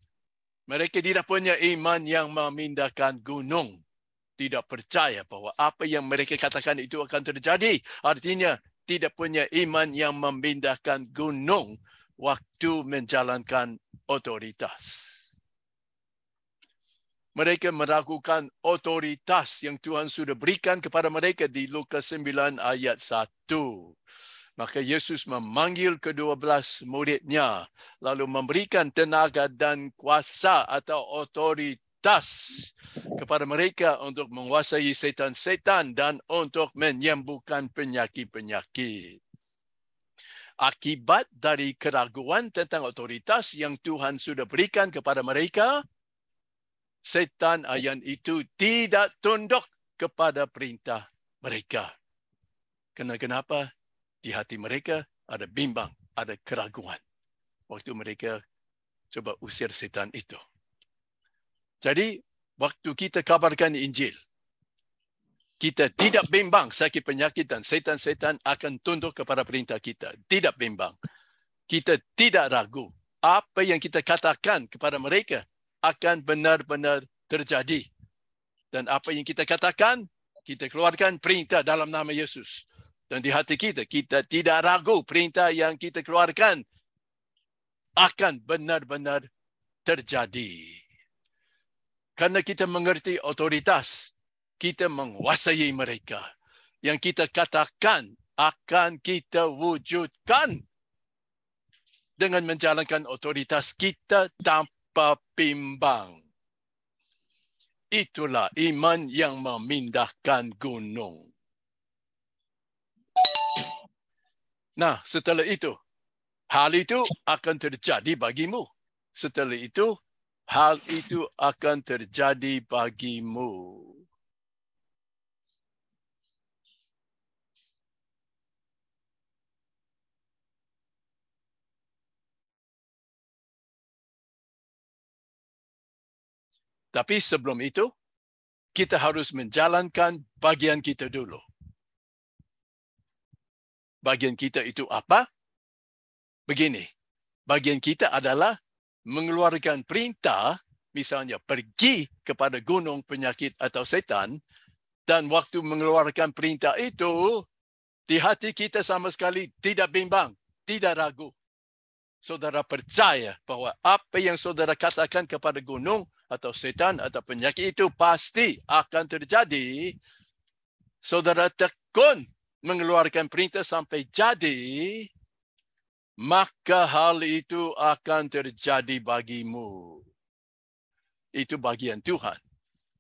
Mereka tidak punya iman yang memindahkan gunung. Tidak percaya bahawa apa yang mereka katakan itu akan terjadi. Artinya, tidak punya iman yang memindahkan gunung waktu menjalankan otoritas. Mereka meragukan otoritas yang Tuhan sudah berikan kepada mereka di Lukas 9 ayat 1. Maka Yesus memanggil ke-12 muridnya, lalu memberikan tenaga dan kuasa atau otoritas kepada mereka untuk menguasai setan-setan dan untuk menyembuhkan penyakit-penyakit. Akibat dari keraguan tentang otoritas yang Tuhan sudah berikan kepada mereka, setan ayam itu tidak tunduk kepada perintah mereka. Kenapa? Di hati mereka ada bimbang, ada keraguan. Waktu mereka coba usir setan itu. Jadi, waktu kita kabarkan Injil, kita tidak bimbang sakit penyakit dan setan-setan akan tunduk kepada perintah kita. Tidak bimbang. Kita tidak ragu. Apa yang kita katakan kepada mereka akan benar-benar terjadi. Dan apa yang kita katakan, kita keluarkan perintah dalam nama Yesus. Dan di hati kita, kita tidak ragu perintah yang kita keluarkan akan benar-benar terjadi. Karena kita mengerti otoritas, kita menguasai mereka. Yang kita katakan akan kita wujudkan dengan menjalankan otoritas kita tanpa bimbang. Itulah iman yang memindahkan gunung. Nah, setelah itu, hal itu akan terjadi bagimu. Setelah itu, hal itu akan terjadi bagimu. Tapi sebelum itu, kita harus menjalankan bagian kita dulu. Bagian kita itu apa? Begini, bagian kita adalah mengeluarkan perintah, misalnya pergi kepada gunung penyakit atau setan, dan waktu mengeluarkan perintah itu, di hati kita sama sekali tidak bimbang, tidak ragu. Saudara percaya bahawa apa yang saudara katakan kepada gunung atau setan atau penyakit itu pasti akan terjadi. Saudara tekun mengeluarkan perintah sampai jadi, maka hal itu akan terjadi bagimu. Itu bagian Tuhan.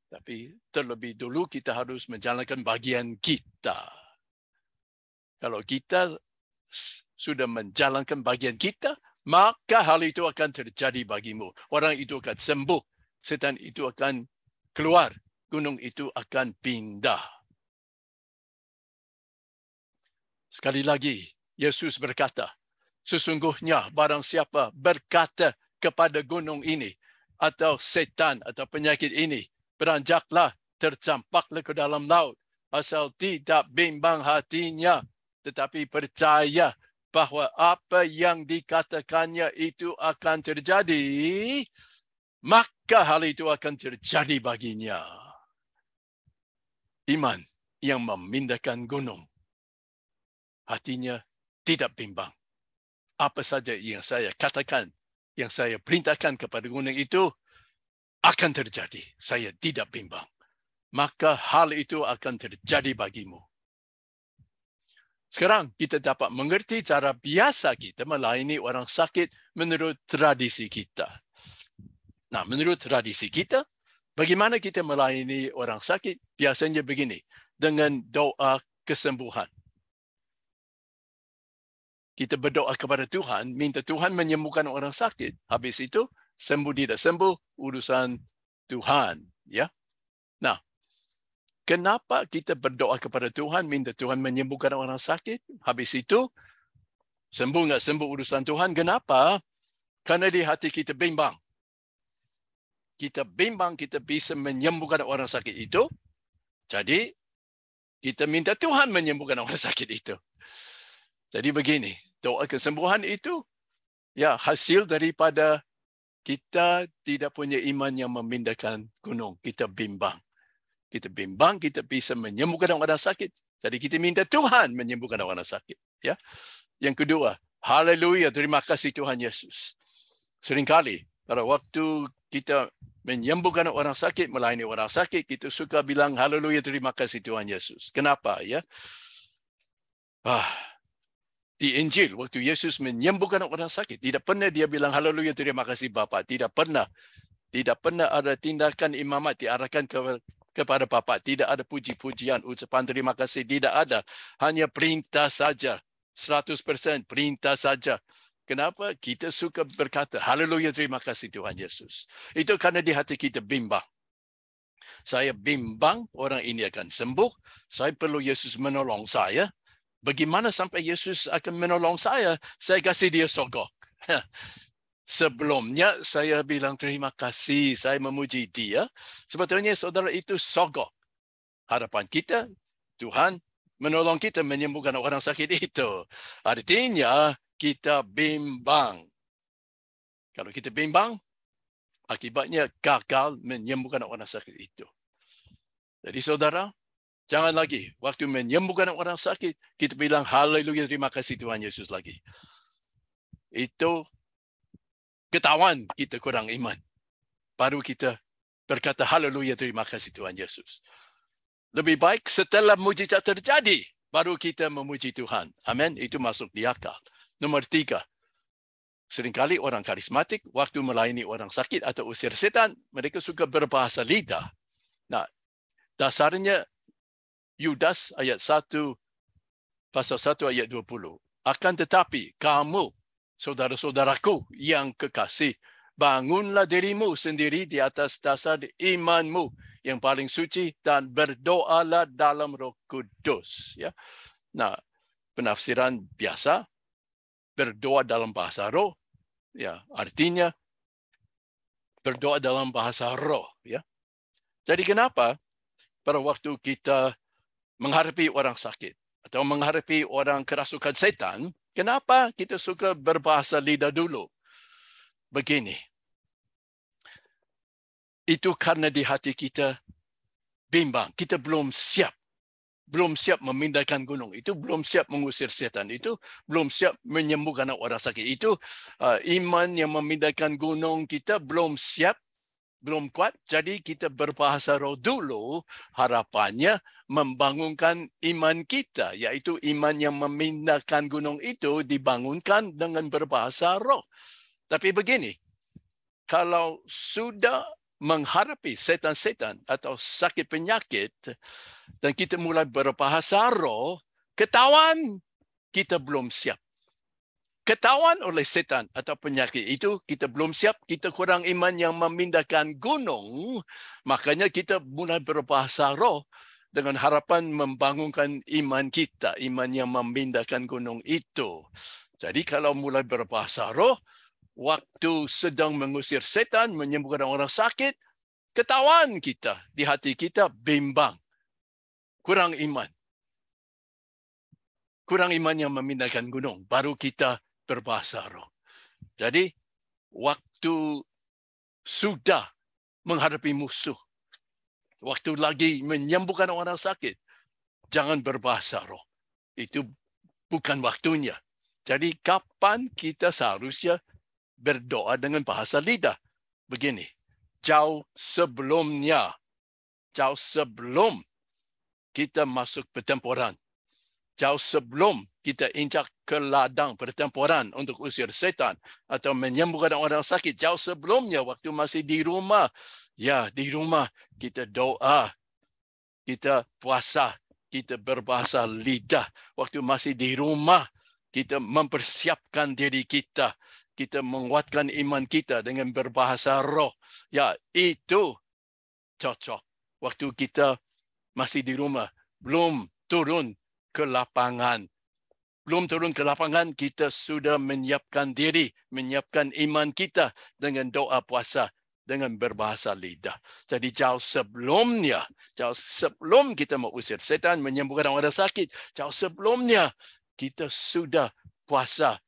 Tapi terlebih dulu kita harus menjalankan bagian kita. Kalau kita sudah menjalankan bagian kita, maka hal itu akan terjadi bagimu. Orang itu akan sembuh. Setan itu akan keluar. Gunung itu akan pindah. Sekali lagi, Yesus berkata, sesungguhnya barang siapa berkata kepada gunung ini, atau setan, atau penyakit ini, beranjaklah, tercampaklah ke dalam laut, asal tidak bimbang hatinya, tetapi percaya bahawa apa yang dikatakannya itu akan terjadi, maka hal itu akan terjadi baginya. Iman yang memindahkan gunung. Hatinya tidak bimbang. Apa saja yang saya katakan, yang saya perintahkan kepada gunung itu akan terjadi. Saya tidak bimbang. Maka hal itu akan terjadi bagimu. Sekarang kita dapat mengerti cara biasa kita melayani orang sakit menurut tradisi kita. Nah, menurut tradisi kita, bagaimana kita melayani orang sakit? Biasanya begini, dengan doa kesembuhan. Kita berdoa kepada Tuhan, minta Tuhan menyembuhkan orang sakit. Habis itu, sembuh tidak sembuh, urusan Tuhan. Ya. Nah, kenapa kita berdoa kepada Tuhan, minta Tuhan menyembuhkan orang sakit? Habis itu, sembuh nggak sembuh urusan Tuhan. Kenapa? Karena di hati kita bimbang. Kita bimbang kita bisa menyembuhkan orang sakit itu. Jadi, kita minta Tuhan menyembuhkan orang sakit itu. Jadi begini, doa kesembuhan itu ya hasil daripada kita tidak punya iman yang memindahkan gunung. Kita bimbang. Kita bimbang, kita bisa menyembuhkan orang sakit. Jadi kita minta Tuhan menyembuhkan orang sakit. Ya. Yang kedua, haleluya, terima kasih Tuhan Yesus. Seringkali pada waktu kita menyembuhkan orang sakit, melayani orang sakit, kita suka bilang haleluya, terima kasih Tuhan Yesus. Kenapa? Ya. Di Injil, waktu Yesus menyembuhkan orang sakit, tidak pernah dia bilang haleluya, terima kasih Bapa. Tidak pernah. Tidak pernah ada tindakan imamat diarahkan kepada Bapa. Tidak ada puji-pujian, ucapan terima kasih. Tidak ada. Hanya perintah saja. 100% perintah saja. Kenapa? Kita suka berkata, haleluya, terima kasih Tuhan Yesus. Itu karena di hati kita bimbang. Saya bimbang orang ini akan sembuh. Saya perlu Yesus menolong saya. Bagaimana sampai Yesus akan menolong saya? Saya kasih dia sogok. Sebelumnya saya bilang terima kasih, saya memuji dia. Sebetulnya saudara itu sogok. Harapan kita, Tuhan menolong kita menyembuhkan orang sakit itu. Artinya kita bimbang. Kalau kita bimbang, akibatnya gagal menyembuhkan orang sakit itu. Jadi saudara, jangan lagi waktu menyembuhkan orang sakit, kita bilang haleluya, terima kasih Tuhan Yesus lagi. Itu ketahuan kita kurang iman. Baru kita berkata haleluya, terima kasih Tuhan Yesus. Lebih baik setelah mujizat terjadi, baru kita memuji Tuhan. Amin. Itu masuk di akal. Nomor 3. Seringkali orang karismatik, waktu melayani orang sakit atau usir setan, mereka suka berbahasa lidah. Nah, dasarnya Yudas ayat 1, pasal 1 ayat 20. Akan tetapi kamu, saudara-saudaraku yang kekasih, bangunlah dirimu sendiri di atas dasar imanmu yang paling suci dan berdoalah dalam Roh Kudus. Ya. Nah, penafsiran biasa, berdoa dalam bahasa roh, ya artinya berdoa dalam bahasa roh. Ya. Jadi kenapa pada waktu kita menghadapi orang sakit atau menghadapi orang kerasukan setan, kenapa kita suka berbahasa lidah dulu? Begini. Itu karena di hati kita bimbang. Kita belum siap. Belum siap memindahkan gunung. Itu belum siap mengusir setan. Itu belum siap menyembuhkan orang sakit. Itu iman yang memindahkan gunung kita belum siap. Belum kuat, jadi kita berbahasa roh dulu, harapannya membangunkan iman kita, yaitu iman yang memindahkan gunung itu dibangunkan dengan berbahasa roh. Tapi begini, kalau sudah menghadapi setan-setan atau sakit penyakit, dan kita mulai berbahasa roh, ketahuan kita belum siap. Ketahuan oleh setan atau penyakit itu, kita belum siap, kita kurang iman yang memindahkan gunung, makanya kita mulai berbahasa roh dengan harapan membangunkan iman kita, iman yang memindahkan gunung itu. Jadi kalau mulai berbahasa roh, waktu sedang mengusir setan, menyembuhkan orang sakit, ketahuan kita di hati kita bimbang, kurang iman. Kurang iman yang memindahkan gunung, baru kita berbahasa roh. Jadi, waktu sudah menghadapi musuh, waktu lagi menyembuhkan orang sakit, jangan berbahasa roh. Itu bukan waktunya. Jadi, kapan kita seharusnya berdoa dengan bahasa lidah? Begini, jauh sebelum kita masuk pertempuran, jauh sebelum kita injak ke ladang pertempuran untuk usir setan atau menyembuhkan orang sakit, jauh sebelumnya waktu masih di rumah, di rumah kita doa, kita puasa, kita berbahasa lidah. Waktu masih di rumah, kita mempersiapkan diri kita, kita menguatkan iman kita dengan berbahasa roh. Ya, itu cocok. Waktu kita masih di rumah, belum turun ke lapangan. Belum turun ke lapangan, kita sudah menyiapkan diri, menyiapkan iman kita dengan doa puasa, dengan berbahasa lidah. Jadi jauh sebelum kita mengusir setan, menyembuhkan orang sakit, jauh sebelumnya kita sudah puasa,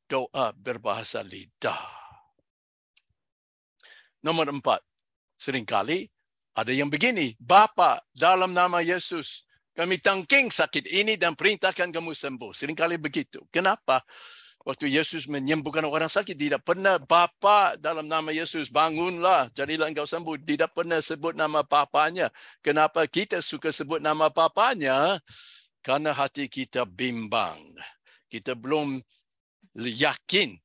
doa, berbahasa lidah. Nomor 4, seringkali ada yang begini, Bapa, dalam nama Yesus, kami tangking sakit ini dan perintahkan kamu sembuh. Seringkali begitu. Kenapa? Waktu Yesus menyembuhkan orang sakit, tidak pernah Bapa dalam nama Yesus, bangunlah, jadilah engkau sembuh. Tidak pernah sebut nama Bapanya. Kenapa kita suka sebut nama Bapanya? Karena hati kita bimbang. Kita belum yakin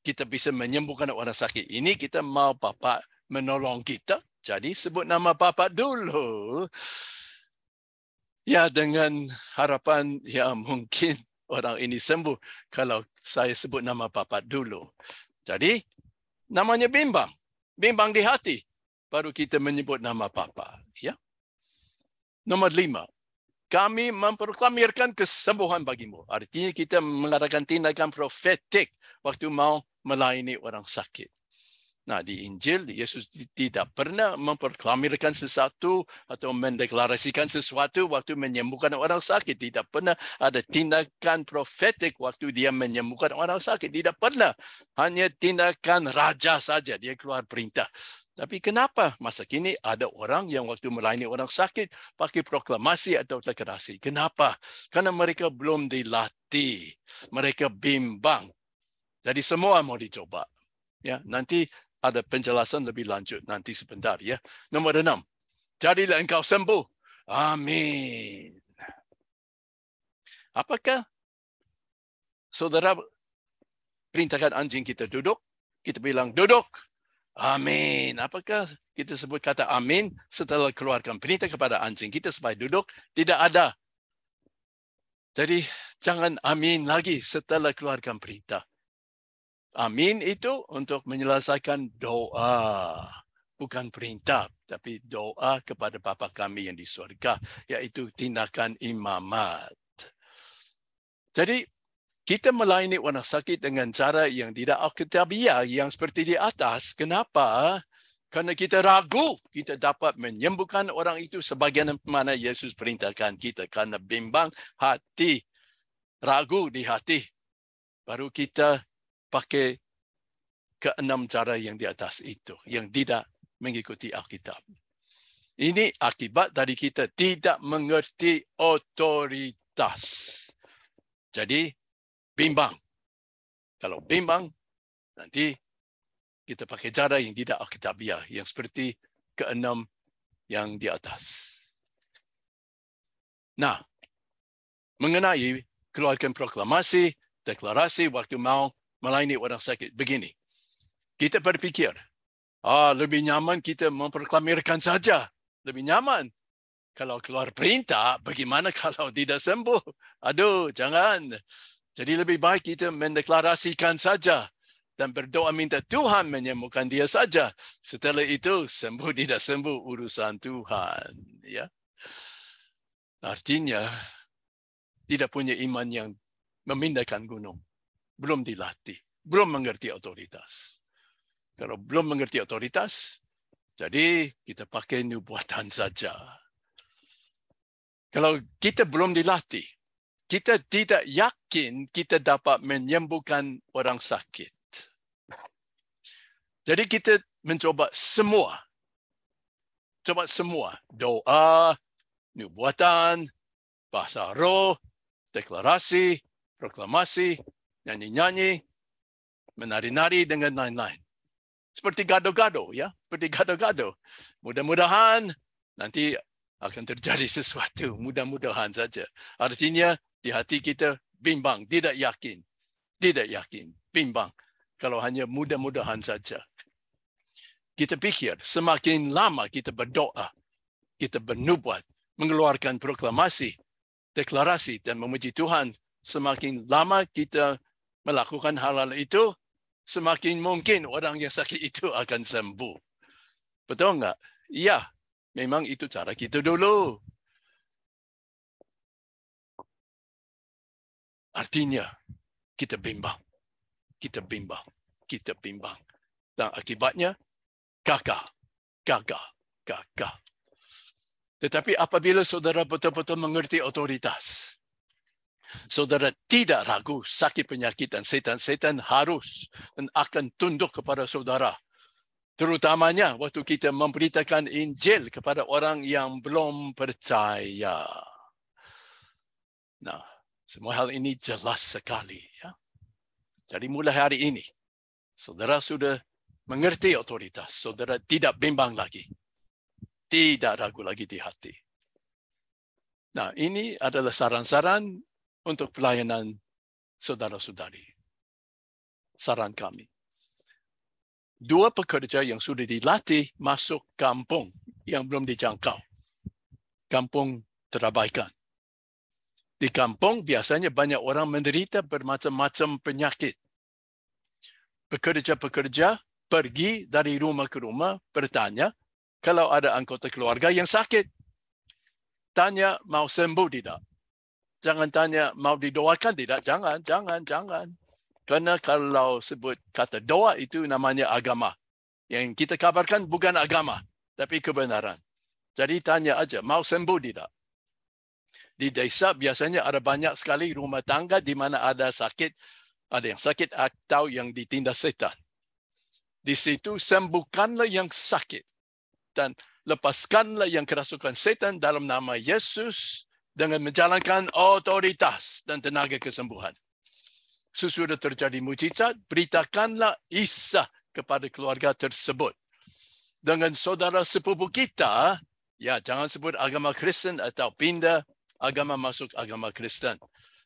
kita bisa menyembuhkan orang sakit ini. Kita mau Bapa menolong kita. Jadi sebut nama Bapa dulu. Ya, dengan harapan ya mungkin orang ini sembuh kalau saya sebut nama Bapa dulu. Jadi namanya bimbang. Bimbang di hati. Baru kita menyebut nama Bapa. Ya. Nomor 5. Kami memproklamirkan kesembuhan bagimu. Artinya kita mengadakan tindakan profetik waktu mau melayani orang sakit. Nah, di Injil, Yesus tidak pernah memproklamirkan sesuatu atau mendeklarasikan sesuatu waktu menyembuhkan orang sakit. Tidak pernah ada tindakan profetik waktu dia menyembuhkan orang sakit. Tidak pernah. Hanya tindakan raja saja. Dia keluar perintah. Tapi kenapa masa kini ada orang yang waktu melayani orang sakit pakai proklamasi atau deklarasi? Kenapa? Karena mereka belum dilatih. Mereka bimbang. Jadi semua mau dicoba. Ya, nanti ada penjelasan lebih lanjut nanti sebentar ya. Nomor 6. Jadilah engkau sembuh. Amin. Apakah saudara perintahkan anjing kita duduk? Kita bilang duduk. Amin. Apakah kita sebut kata amin setelah keluarkan perintah kepada anjing kita supaya duduk? Tidak ada. Jadi jangan amin lagi setelah keluarkan perintah. Amin itu untuk menyelesaikan doa. Bukan perintah, tapi doa kepada Bapa kami yang di surga. Iaitu tindakan imamat. Jadi, kita melayani orang sakit dengan cara yang tidak alkitabiah, yang seperti di atas. Kenapa? Karena kita ragu kita dapat menyembuhkan orang itu sebagaimana Yesus perintahkan kita. Karena bimbang hati, ragu di hati. Baru kita pakai ke-6 cara yang di atas itu, yang tidak mengikuti Alkitab. Ini akibat dari kita tidak mengerti otoritas. Jadi, bimbang. Kalau bimbang, nanti kita pakai cara yang tidak Alkitabiah, yang seperti ke-6 yang di atas. Nah, mengenai keluarkan proklamasi, deklarasi waktu mau melayani orang sakit. Begini, kita berpikir, lebih nyaman kita memproklamirkan saja. Lebih nyaman. Kalau keluar perintah, bagaimana kalau tidak sembuh? Aduh, jangan. Jadi lebih baik kita mendeklarasikan saja dan berdoa minta Tuhan menyembuhkan dia saja. Setelah itu, sembuh tidak sembuh urusan Tuhan. Ya. Artinya, tidak punya iman yang memindahkan gunung. Belum dilatih. Belum mengerti otoritas. Kalau belum mengerti otoritas, Jadi kita pakai nubuatan saja. Kalau kita belum dilatih, kita tidak yakin kita dapat menyembuhkan orang sakit. Jadi kita mencoba semua. Coba semua. Doa, nubuatan, bahasa roh, deklarasi, proklamasi, nyanyi-nyanyi, menari-nari dengan lain-lain. Seperti gado-gado, ya. Seperti gado-gado. Mudah-mudahan nanti akan terjadi sesuatu. Mudah-mudahan saja. Artinya di hati kita bimbang, tidak yakin. Tidak yakin, bimbang. Kalau hanya mudah-mudahan saja. Kita pikir semakin lama kita berdoa, kita bernubuat, mengeluarkan proklamasi, deklarasi dan memuji Tuhan, semakin lama kita melakukan hal-hal itu, semakin mungkin orang yang sakit itu akan sembuh. Betul enggak? Ya, memang itu cara kita dulu. Artinya, kita bimbang. Kita bimbang. Kita bimbang. Dan akibatnya, gagal. Gagal. Gagal. Tetapi apabila saudara betul-betul mengerti otoritas, saudara tidak ragu sakit penyakit dan setan-setan harus dan akan tunduk kepada saudara. Terutamanya waktu kita memberitakan Injil kepada orang yang belum percaya. Nah, semua hal ini jelas sekali. Ya. Jadi mulai hari ini, saudara sudah mengerti otoritas. Saudara tidak bimbang lagi. Tidak ragu lagi di hati. Nah, ini adalah saran-saran untuk pelayanan saudara-saudari. Saran kami. 2 pekerja yang sudah dilatih masuk kampung yang belum dijangkau. Kampung terabaikan. Di kampung biasanya banyak orang menderita bermacam-macam penyakit. Pekerja-pekerja pergi dari rumah ke rumah bertanya, kalau ada anggota keluarga yang sakit, tanya mau sembuh tidak. Jangan tanya mau didoakan tidak. Jangan. Karena kalau sebut kata doa itu namanya agama. Yang kita kabarkan bukan agama, tapi kebenaran. Jadi tanya aja, mau sembuh tidak? Di desa biasanya ada banyak sekali rumah tangga di mana ada sakit, ada yang sakit atau yang ditindas setan. Di situ sembuhkanlah yang sakit. Dan lepaskanlah yang kerasukan setan dalam nama Yesus dengan menjalankan otoritas dan tenaga kesembuhan. Sesudah terjadi mujizat, beritakanlah Isa kepada keluarga tersebut. Dengan saudara sepupu kita, ya jangan sebut agama Kristen atau pindah agama masuk agama Kristen.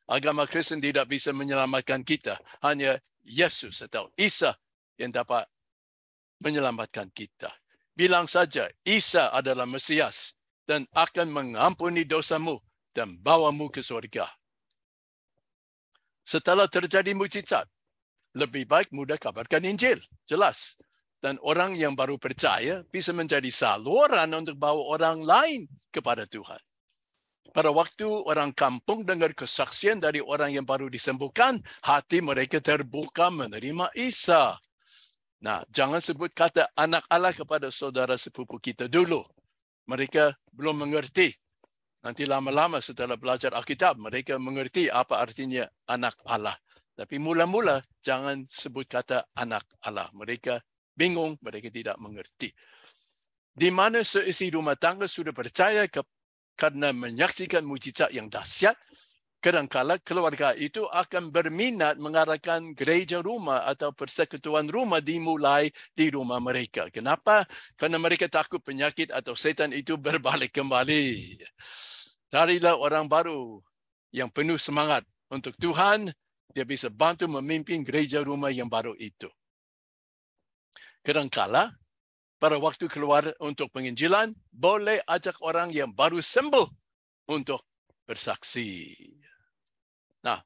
Agama Kristen tidak bisa menyelamatkan kita. Hanya Yesus atau Isa yang dapat menyelamatkan kita. Bilang saja, Isa adalah Mesias dan akan mengampuni dosamu dan bawamu ke surga. Setelah terjadi mujizat, lebih baik mudah kabarkan Injil. Jelas. Dan orang yang baru percaya bisa menjadi saluran untuk bawa orang lain kepada Tuhan. Pada waktu orang kampung dengar kesaksian dari orang yang baru disembuhkan, hati mereka terbuka menerima Isa. Nah, jangan sebut kata anak Allah kepada saudara sepupu kita dulu. Mereka belum mengerti. Nanti lama-lama setelah belajar Alkitab, mereka mengerti apa artinya anak Allah. Tapi mula-mula jangan sebut kata anak Allah. Mereka bingung, mereka tidak mengerti. Di mana seisi rumah tangga sudah percaya karena menyaksikan mujizat yang dahsyat, kadang-kala keluarga itu akan berminat mengarahkan gereja rumah atau persekutuan rumah dimulai di rumah mereka. Kenapa? Karena mereka takut penyakit atau setan itu berbalik kembali. Carilah orang baru yang penuh semangat untuk Tuhan, dia bisa bantu memimpin gereja rumah yang baru itu. Kadang-kala pada waktu keluar untuk penginjilan, boleh ajak orang yang baru sembuh untuk bersaksi. Nah,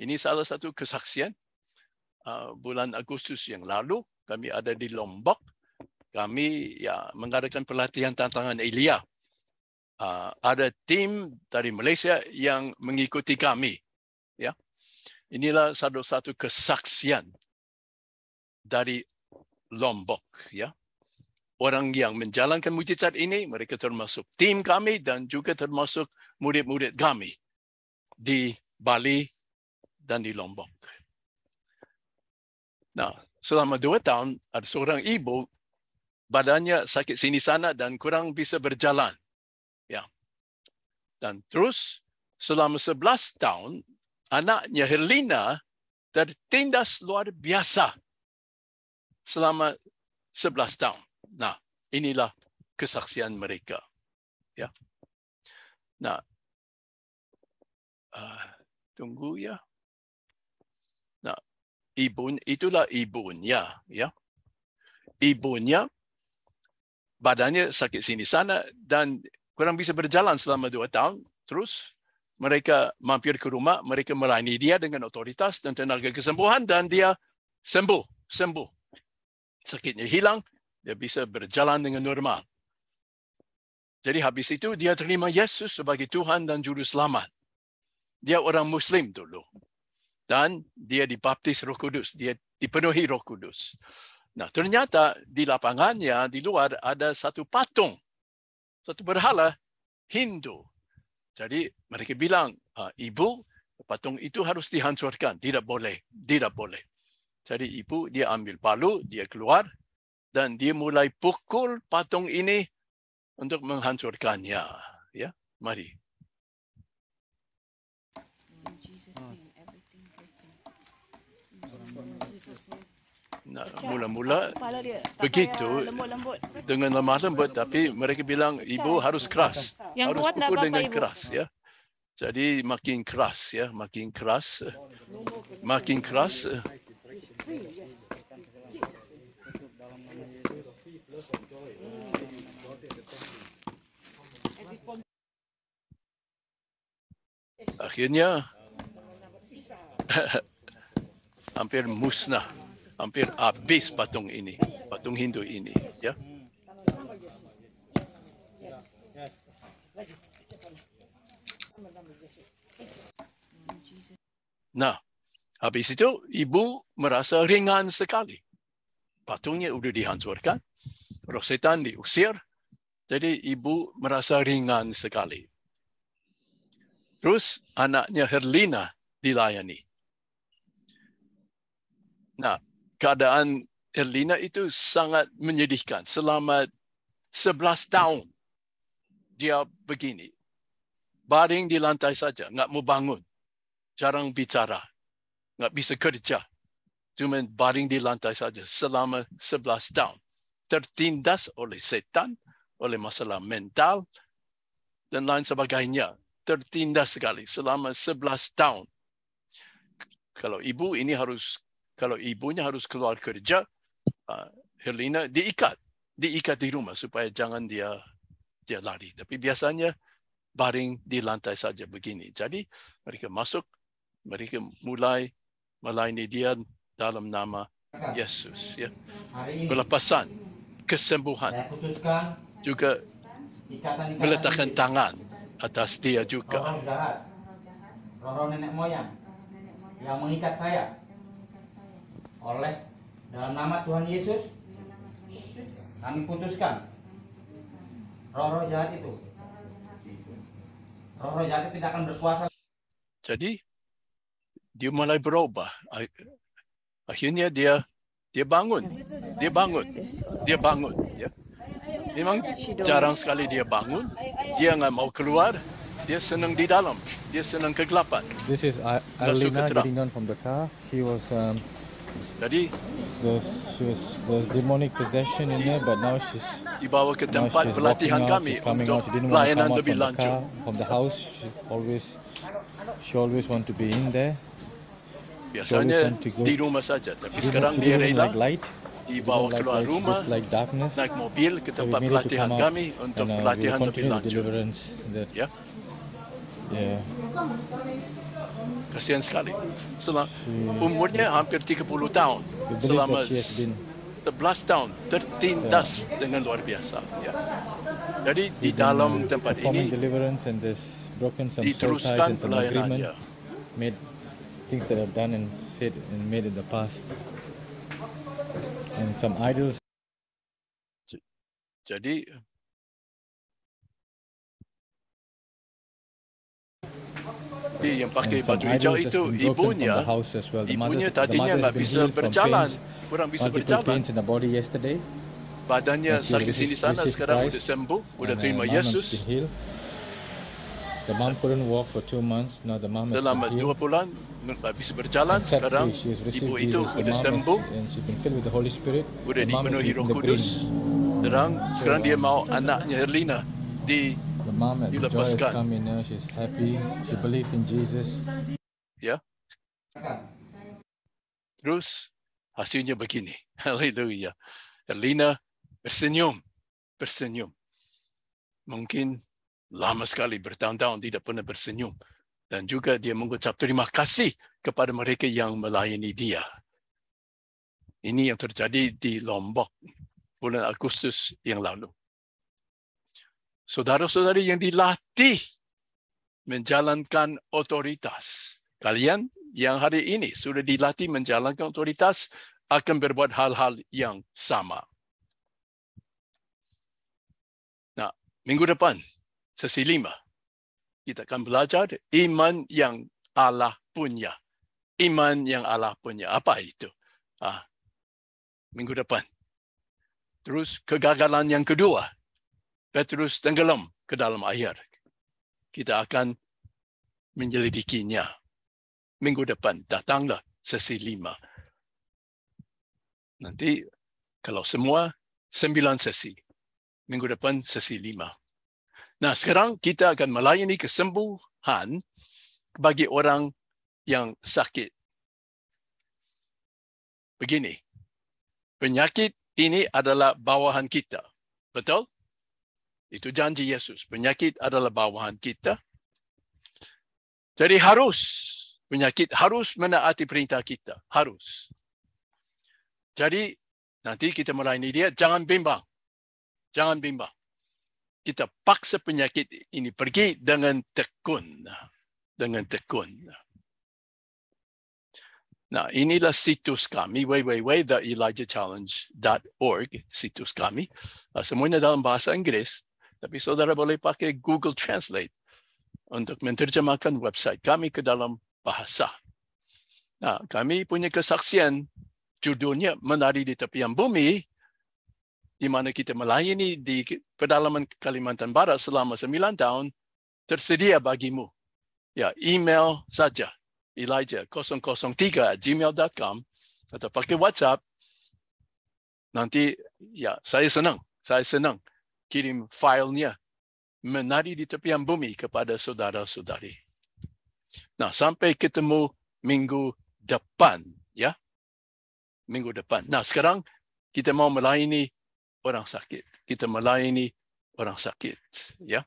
ini salah satu kesaksian. Bulan Agustus yang lalu, kami ada di Lombok. Kami mengadakan pelatihan tantangan Elia. Ada tim dari Malaysia yang mengikuti kami. Ya, inilah satu kesaksian dari Lombok. Ya, orang yang menjalankan mujizat ini, mereka termasuk tim kami dan juga termasuk murid-murid kami di Bali dan di Lombok. Nah, selama 2 tahun, ada seorang ibu, badannya sakit sini sana dan kurang bisa berjalan. Ya. Dan terus, selama 11 tahun, anaknya Herlina tertindas luar biasa selama 11 tahun. Nah, inilah kesaksian mereka. Ya. Nah, tunggu ya. Nah, itulah ibunya, ya. Ibunya badannya sakit sini sana dan kurang bisa berjalan selama 2 tahun. Terus mereka mampir ke rumah, mereka melayani dia dengan otoritas dan tenaga kesembuhan dan dia sembuh. Sakitnya hilang, dia bisa berjalan dengan normal. Jadi habis itu dia terima Yesus sebagai Tuhan dan Juru Selamat. Dia orang Muslim dulu. Dan dia dibaptis Roh Kudus, dia dipenuhi Roh Kudus. Nah, ternyata di lapangannya, di luar ada satu patung, satu berhala Hindu. Jadi mereka bilang, ibu, patung itu harus dihancurkan. Tidak boleh. Jadi ibu, dia ambil palu, dia keluar, dan dia mulai pukul patung ini untuk menghancurkannya. Ya, mari. Nah, mula-mula begitu dengan lemah lembut, tapi mereka bilang ibu harus keras, harus pukul dengan keras, ya. Jadi makin keras, ya, makin keras. Akhirnya hampir musnah, hampir habis patung ini, patung Hindu ini, ya. Nah, habis itu ibu merasa ringan sekali. Patungnya sudah dihancurkan, roh setan diusir, jadi ibu merasa ringan sekali. Terus anaknya Herlina dilayani. Nah, keadaan Herlina itu sangat menyedihkan. Selama 11 tahun dia begini. Baring di lantai saja, nggak mau bangun. Jarang bicara, nggak bisa kerja. Cuma baring di lantai saja selama 11 tahun. Tertindas oleh setan, oleh masalah mental, dan lain sebagainya. Tertindas sekali selama 11 tahun. Kalau ibunya harus keluar kerja, Herlina diikat di rumah supaya jangan dia lari. Tapi biasanya baring di lantai saja begini. Jadi mereka mulai melayani dia dalam nama Yesus, ya. Pelepasan, kesembuhan, juga meletakkan tangan atas dia juga. Roh jahat, roh nenek moyang yang mengikat saya oleh dalam nama Tuhan Yesus kami putuskan roh jahat itu. Roh jahat itu tidak akan berkuasa. Jadi dia mulai berubah. Akhirnya dia bangun. Ya. Memang jarang sekali dia bangun. Dia nggak mau keluar. Dia senang di dalam. Dia senang kegelapan. This is Arlina getting down from the car. She was Jadi there's demonic possession in there, but now she's dibawa ke tempat pelatihan kami untuk pelayanan lebih lanjut. From the house, she always want to be in there. Biasanya di rumah saja, tapi sekarang dia rela dibawa keluar rumah, naik mobil ke tempat pelatihan kami untuk pelatihan lebih lanjut. Ya. Yeah. Kasihan sekali. Umurnya hampir 30 tahun. Selama 11 tahun tertindas dengan luar biasa. Ya. Jadi di dalam tempat ini diteruskan pelayanannya. Made things that I've done and said and made in the past. And some idols. Jadi yang pakai And some baju hijau idols has itu been broken from ibunya. the house as well. The Ibunya mother tadinya has nggak been bisa healed from berjalan, pains, kurang bisa multiple berjalan. pains in the body yesterday. Badannya And she sakit sini sana, received sekarang Christ, udah sembuh, udah and terima mom has Yesus. been healed. The mom couldn't walk for 2 months. Now the mom has Selama been 2 healed. bulan nggak bisa berjalan. And set Sekarang free. She has received ibu itu Jesus. The udah mom sembuh, and she's been filled with the Holy Spirit. udah The mom is dipenuhi Roh in the green. Kudus. Sekarang dia mau anaknya Herlina The mom and the joy has dilepaskan. come in her. She's happy. She believes in Jesus. Ya. Terus hasilnya begini. Haleluya. Herlina bersenyum. Mungkin lama sekali, bertahun-tahun tidak pernah bersenyum. Dan juga dia mengucap terima kasih kepada mereka yang melayani dia. Ini yang terjadi di Lombok bulan Agustus yang lalu. Saudara-saudari yang dilatih menjalankan otoritas. Kalian yang hari ini sudah dilatih menjalankan otoritas akan berbuat hal-hal yang sama. Nah, minggu depan, sesi 5, kita akan belajar iman yang Allah punya. Iman yang Allah punya. Apa itu? Minggu depan. Terus kegagalan yang kedua. Petrus tenggelam ke dalam air. Kita akan menyelidikinya. Minggu depan datanglah sesi 5. Nanti kalau semua 9 sesi. Minggu depan sesi 5. Nah, sekarang kita akan melayani kesembuhan bagi orang yang sakit. Begini, penyakit ini adalah bawahan kita. Betul? Itu janji Yesus. Penyakit adalah bawahan kita. Jadi penyakit harus menaati perintah kita. Harus. Jadi, nanti kita melayani dia, jangan bimbang. Jangan bimbang. Kita paksa penyakit ini pergi dengan tekun. Dengan tekun. Nah, inilah situs kami, www.elijahchallenge.org, situs kami. Semuanya dalam bahasa Inggris, tapi saudara boleh pakai Google Translate untuk menerjemahkan website kami ke dalam bahasa. Nah, kami punya kesaksian, judulnya Menari di Tepian Bumi, di mana kita melayani di pedalaman Kalimantan Barat selama 9 tahun, tersedia bagimu. Ya, email saja, elijah003@gmail.com, atau pakai WhatsApp. Nanti, ya, saya senang kirim filenya Menari di Tepian Bumi kepada saudara-saudari. Nah, sampai ketemu minggu depan, ya. Minggu depan. Nah, sekarang kita mau melayani orang sakit. Kita melayani orang sakit, ya.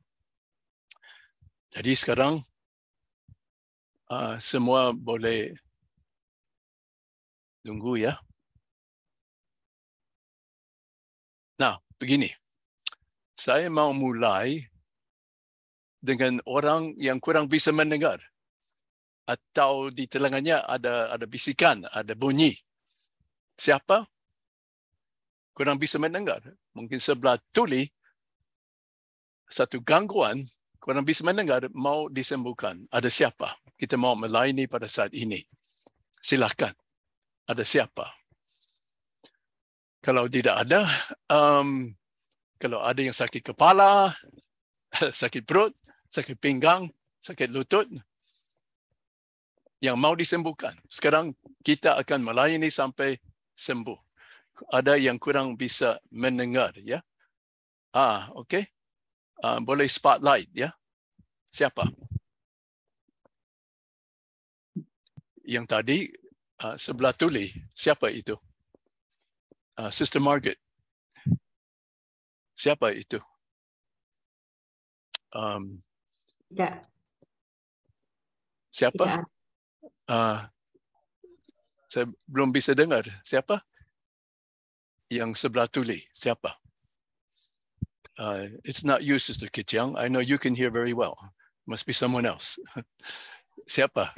Jadi sekarang semua boleh tunggu, ya. Nah, begini. Saya mau mulai dengan orang yang kurang bisa mendengar, atau di telinganya ada bisikan, ada bunyi. Siapa? Kurang bisa mendengar. Mungkin sebelah tuli, satu gangguan, kurang bisa mendengar, mau disembuhkan. Ada siapa? Kita mau melayani pada saat ini. Silakan. Ada siapa? Kalau tidak ada, kalau ada yang sakit kepala, sakit perut, sakit pinggang, sakit lutut, yang mau disembuhkan. Sekarang kita akan melayani sampai sembuh. Ada yang kurang bisa mendengar, ya. Okey. Boleh spotlight, ya. Siapa? Yang tadi sebelah tuli, siapa itu? Sister Margaret. Siapa itu? Tidak. Siapa? Saya belum bisa dengar. Siapa? Yang sebelah tuli. Siapa? It's not you, Sister Kityang. I know you can hear very well. Must be someone else. Siapa?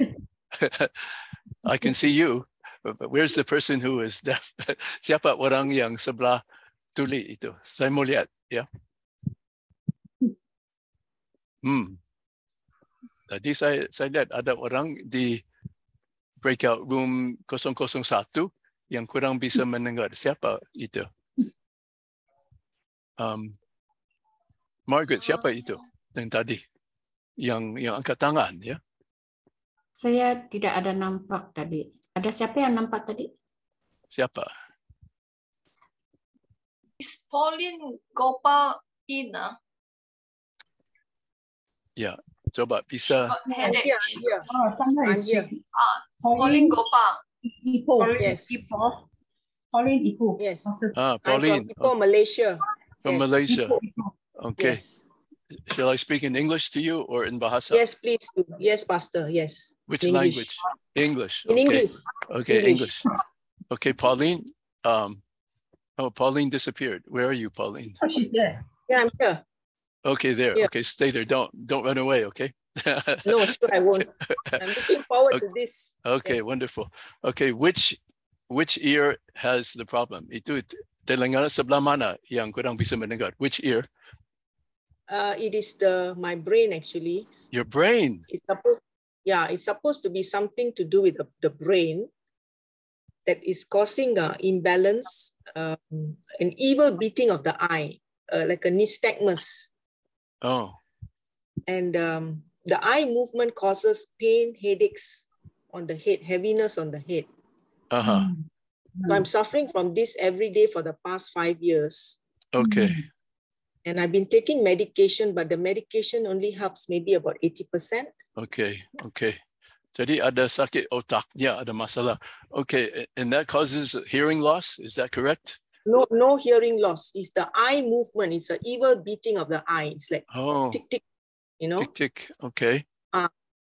I can see you. But where's the person who is deaf? Siapa orang yang sebelah tuli itu. Saya mau lihat, ya. Tadi saya lihat ada orang di breakout room 001 yang kurang bisa mendengar. Siapa itu? Margaret, siapa itu? Yang tadi, yang angkat tangan, ya? Saya tidak ada nampak tadi. Ada siapa yang nampak tadi? Siapa? Is Pauline Gopal Ina? Ya, coba bisa. Got headache. Sometimes Pauline Gopal. Ipoh. Yes. Ipoh. Pauline Ipoh. Yes. Pauline. I'm from Ipoh, Malaysia. From Yes. Malaysia. Okay. Yes. Shall I speak in English to you or in Bahasa? Yes, please do. Yes, Pastor. Yes. Which In language? English. In Okay. English. Okay, English. English. Okay, Pauline. Pauline disappeared. Where are you, Pauline? Oh, she's there. Yeah, I'm here. Okay, there. Yeah. Okay, stay there. Don't run away. Okay. No, sure, I won't. I'm looking forward to this. Okay, Yes. wonderful. Okay, which ear has the problem? Itu telinga sebelah mana yang kurang bisa mendengar? Which ear? It is my brain actually. Your brain. It's supposed to be something to do with the brain that is causing imbalance, an evil beating of the eye, like a nystagmus. Oh, And the eye movement causes pain, headaches on the head, heaviness on the head. uh-huh. So I'm suffering from this every day for the past 5 years. Okay. And I've been taking medication, but the medication only helps maybe about 80%. Okay. Jadi ada sakit otaknya, ada masalah. Okay, and that causes hearing loss. Is that correct? No hearing loss. It's the eye movement. It's the evil beating of the eye. It's like Oh, tick, tick, you know. tick tick. Okay.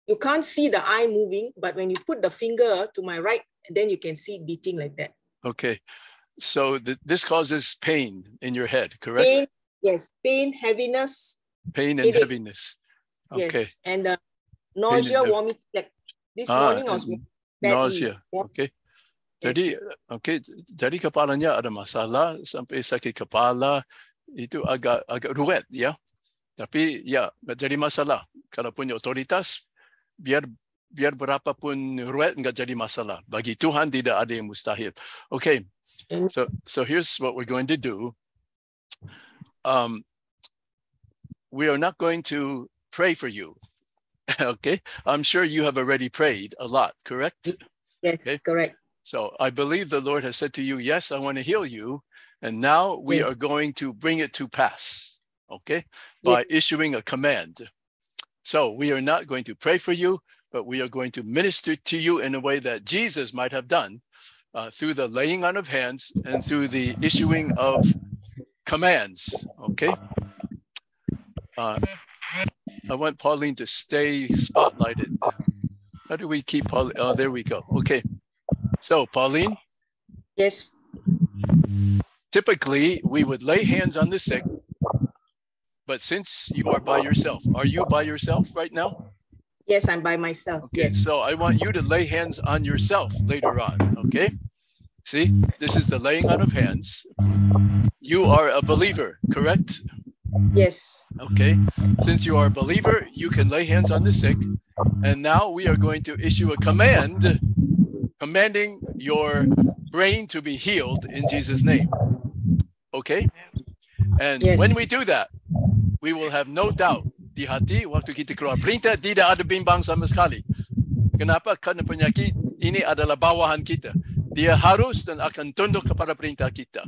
You can't see the eye moving, but when you put the finger to my right, then you can see it beating like that. Okay. So this causes pain in your head, correct? Pain, yes, pain, heaviness, Pain and headache. heaviness. Okay. yes, and nausea, heav- vomiting. Like this morning I was and badly. nausea. Yeah. Okay. Yes. Jadi kepalanya ada masalah sampai sakit kepala itu agak ruwet, ya. Tapi ya nggak jadi masalah. Kalau punya otoritas, biar berapapun ruwet nggak jadi masalah. Bagi Tuhan tidak ada yang mustahil. Okay. So here's what we're going to do. We are not going to pray for you. Okay. I'm sure you have already prayed a lot, correct? Yes, Okay. correct. So I believe the Lord has said to you, yes, I want to heal you. And now we Yes. are going to bring it to pass, okay, by issuing a command. So we are not going to pray for you, but we are going to minister to you in a way that Jesus might have done through the laying on of hands and through the issuing of commands, okay? I want Pauline to stay spotlighted. How do we keep Pauline? Oh, there we go. Okay. So, Pauline, Yes, typically we would lay hands on the sick, but since you are by yourself, are you by yourself right now? yes, I'm by myself. Okay, Yes, so I want you to lay hands on yourself later on, okay? See, this is the laying on of hands. You are a believer, correct? yes, Okay, since you are a believer, you can lay hands on the sick. And now we are going to issue a command, commanding your brain to be healed in Jesus' name. Okay? And Yes. when we do that, we will have no doubt di hati waktu kita keluar perintah tidak ada bimbang sama sekali. Kenapa? Karena penyakit ini adalah bawahan kita. Dia harus dan akan tunduk kepada perintah kita.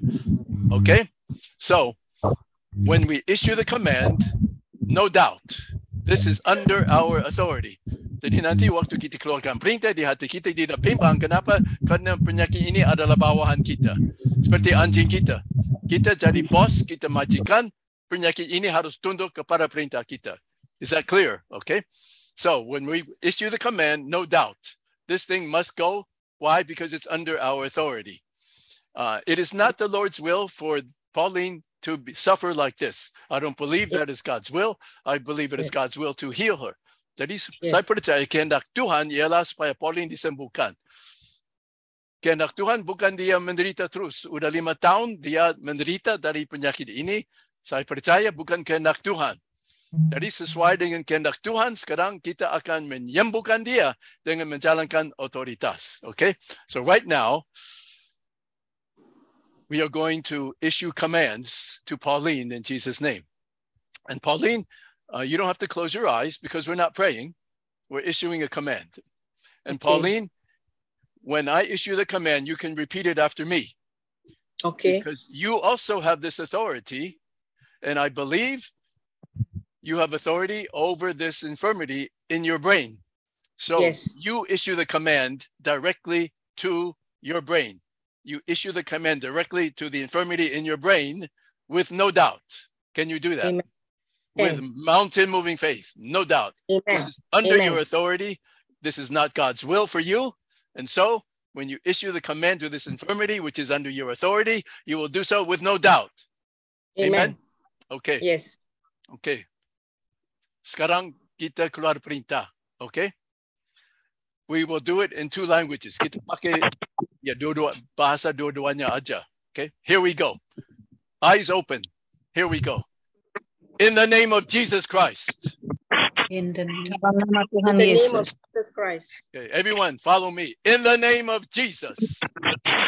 Okay? So, when we issue the command, no doubt, this is under our authority. Jadi nanti waktu kita keluarkan perintah di hati kita tidak bimbang. Kenapa? Karena penyakit ini adalah bawahan kita. Seperti anjing kita. Kita jadi bos, kita majikan, penyakit ini harus tunduk kepada perintah kita. Is that clear? Okay. So when we issue the command, no doubt, this thing must go. Why? Because it's under our authority. It is not the Lord's will for Pauline to suffer like this. I don't believe that is God's will. I believe it is God's will to heal her. Jadi saya percaya kehendak Tuhan ialah supaya Pauline disembuhkan. Kehendak Tuhan bukan dia menderita terus. Udah 5 tahun dia menderita dari penyakit ini. Saya percaya bukan kehendak Tuhan. Jadi sesuai dengan kehendak Tuhan, sekarang kita akan menyembuhkan dia dengan menjalankan otoritas. Okay? So right now, we are going to issue commands to Pauline in Jesus' name. And Pauline, you don't have to close your eyes because we're not praying. We're issuing a command. And Okay. Pauline, when I issue the command, you can repeat it after me. Okay. Because you also have this authority, and I believe you have authority over this infirmity in your brain. So Yes. you issue the command directly to your brain. You issue the command directly to the infirmity in your brain with no doubt. Can you do that? Amen. With mountain moving faith, no doubt. Amen. This is under Amen. your authority. This is not God's will for you. And so when you issue the command to this infirmity, which is under your authority, you will do so with no doubt. Amen. Okay. Yes. Okay. Sekarang kita keluar perintah. Okay. We will do it in 2 languages. Kita pakai bahasa dua-duanya aja. Okay. Here we go. Eyes open. Here we go. In the name of Jesus Christ. In the name In the name of Jesus Christ. Okay, everyone follow me. In the name of Jesus.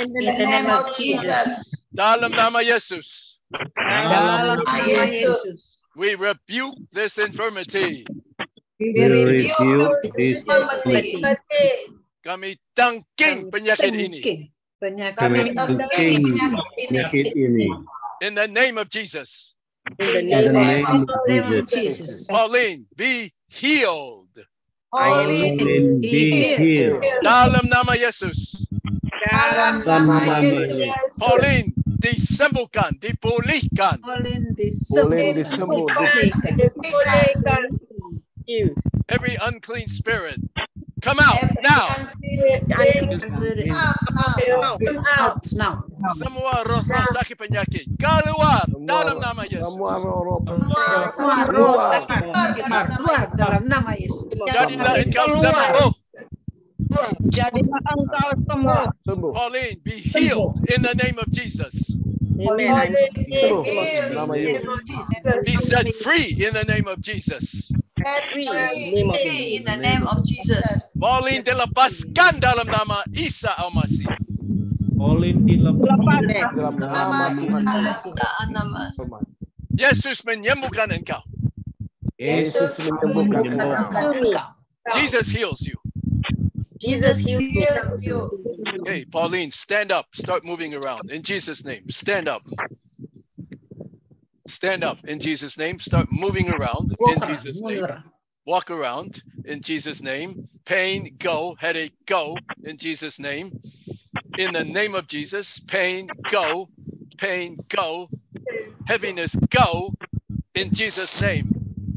In the name of Jesus. Dalam nama Yesus. Dalam nama Yesus. We rebuke this infirmity. We rebuke this infirmity. Kami tangking penyakit ini. Kami tangking penyakit ini. In the name of Jesus. In In the the name of Jesus. Pauline, be healed. Pauline, be healed. Dalam nama Yesus. Dalam nama Yesus. Pauline, disembuhkan, dipulihkan. Boleh disembuh. healed. Every unclean spirit, come out now. Out now. Semua roh-roh sakit penyakit, keluar dalam nama Yesus. Semua roh Semua roh sakit keluar dalam nama Yesus. Jadilah engkau sembuh. Jadilah engkau semua. sembuh. Pauline, be healed in the name of Jesus. Amen. Sembuh. Nama Yesus. Be set free in the name of Jesus. Free in the name of In the name of Jesus. Pauline, dilepaskan dalam nama Isa Al-Masih. Pauline dilepas Dalam nama Tuhan. Nama. Yesus menyembuhkan engkau. Yesus menyembuhkan. Jesus heals you. Jesus heals me. Okay, Pauline, stand up. Start moving around in Jesus' name. Stand up. Stand up in Jesus' name. Start moving around in Jesus' name. Walk around in Jesus' name. Pain, go. Headache, go in Jesus' name. In the name of Jesus, pain, go. Pain, go. Heaviness, go in Jesus' name.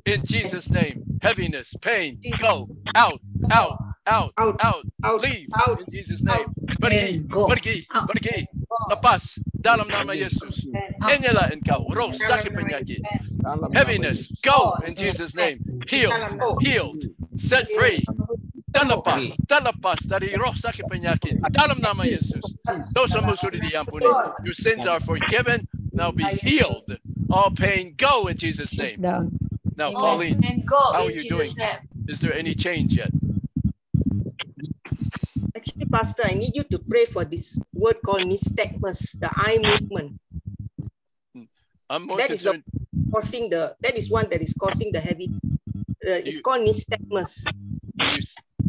In Jesus' name. Heaviness, pain, go. Out, out, out, out, leave in Jesus' name. Pergi, pergi, pergi. Lepas dalam nama Yesus. Hanyalah engkau roh sakit penyakit. Heaviness, go in Jesus' name. Healed, healed, set free. Terlepas, terlepas dari roh sakit penyakit dalam nama Yesus. Dosamu sudah diampuni. Your sins are forgiven. Now be healed. All pain, go in Jesus' name. Now, Pauline, And go how are in you doing? Jesus' name. Is there any change yet? Actually, Pastor, I need you to pray for this word called nystagmus, the eye movement. I'm more That is the concerned. that is one that is causing the heavy. It's called nystagmus.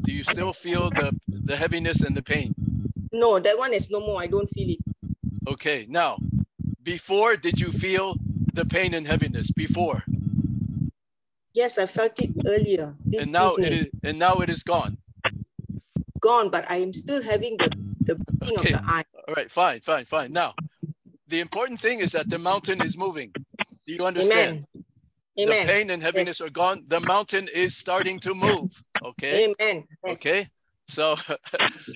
Do you still feel the heaviness and the pain? No, that one is no more. I don't feel it. Okay, now, before did you feel the pain and heaviness? Before, Yes, I felt it earlier. This and now evening. it is gone. Gone, but I am still having the beating Okay. of the eye. All right, fine. Now, the important thing is that the mountain is moving. Do you understand? Amen. The Amen. pain and heaviness are gone. The mountain is starting to move. Okay. Amen. Yes. Okay. So,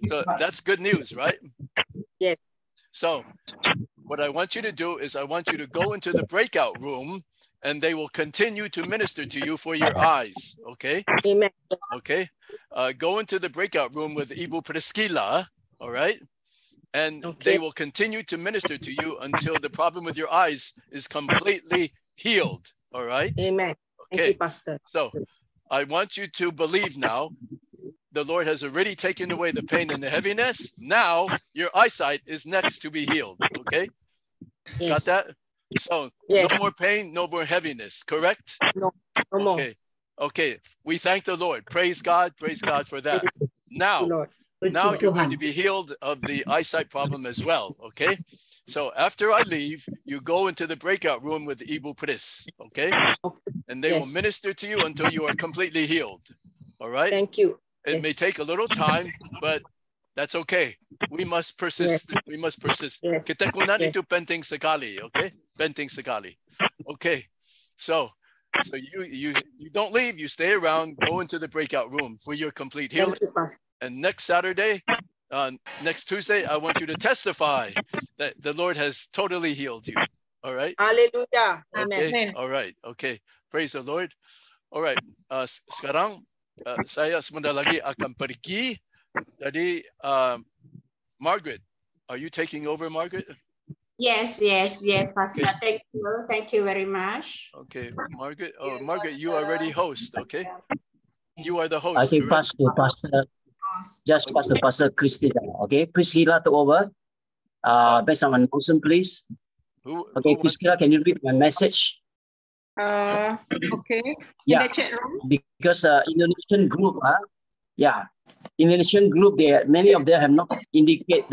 so that's good news, right? Yes. So what I want you to do is I want you to go into the breakout room and they will continue to minister to you for your eyes. Okay. Amen. Okay. Go into the breakout room with Ibu Priscilla. All right. and Okay. they will continue to minister to you until the problem with your eyes is completely healed. All right? Amen. Thank Okay. you, Pastor. So I want you to believe now the Lord has already taken away the pain and the heaviness. Now your eyesight is next to be healed. Okay? Yes. Got that? So Yes. no more pain, no more heaviness, correct? No more. Okay. Okay. We thank the Lord. Praise God for that. Thank you, Now Lord. you're going to be healed of the eyesight problem as well. Okay. So after I leave, you go into the breakout room with Ibu Pris. Okay. And they will Yes. minister to you until you are completely healed. All right. Thank you. It may Yes. take a little time, but that's okay. We must persist. We must persist. Yes. Ketekunan Yes. itu penting sekali. Okay. Penting sekali. Okay. So you don't leave, you stay around, go into the breakout room for your complete healing. Thank you, Pastor. And next Saturday, next Tuesday, I want you to testify that the Lord has totally healed you. All right? Hallelujah. Amen. Okay. All right. Okay. Praise the Lord. All right. Sekarang saya sebentar lagi akan pergi. Jadi Margaret, are you taking over, Margaret? Yes, Pastor. Thank you very much. Okay, Margaret. Oh, Margaret, you are already host. Okay, you are the host. I think correct? Pastor Christina. Okay, Priscilla took over. Based on announcement, please. Okay, Priscilla, can you read my message? Okay. Yeah. In the chat room. Because Indonesian group, Indonesian group, many of them have not indicated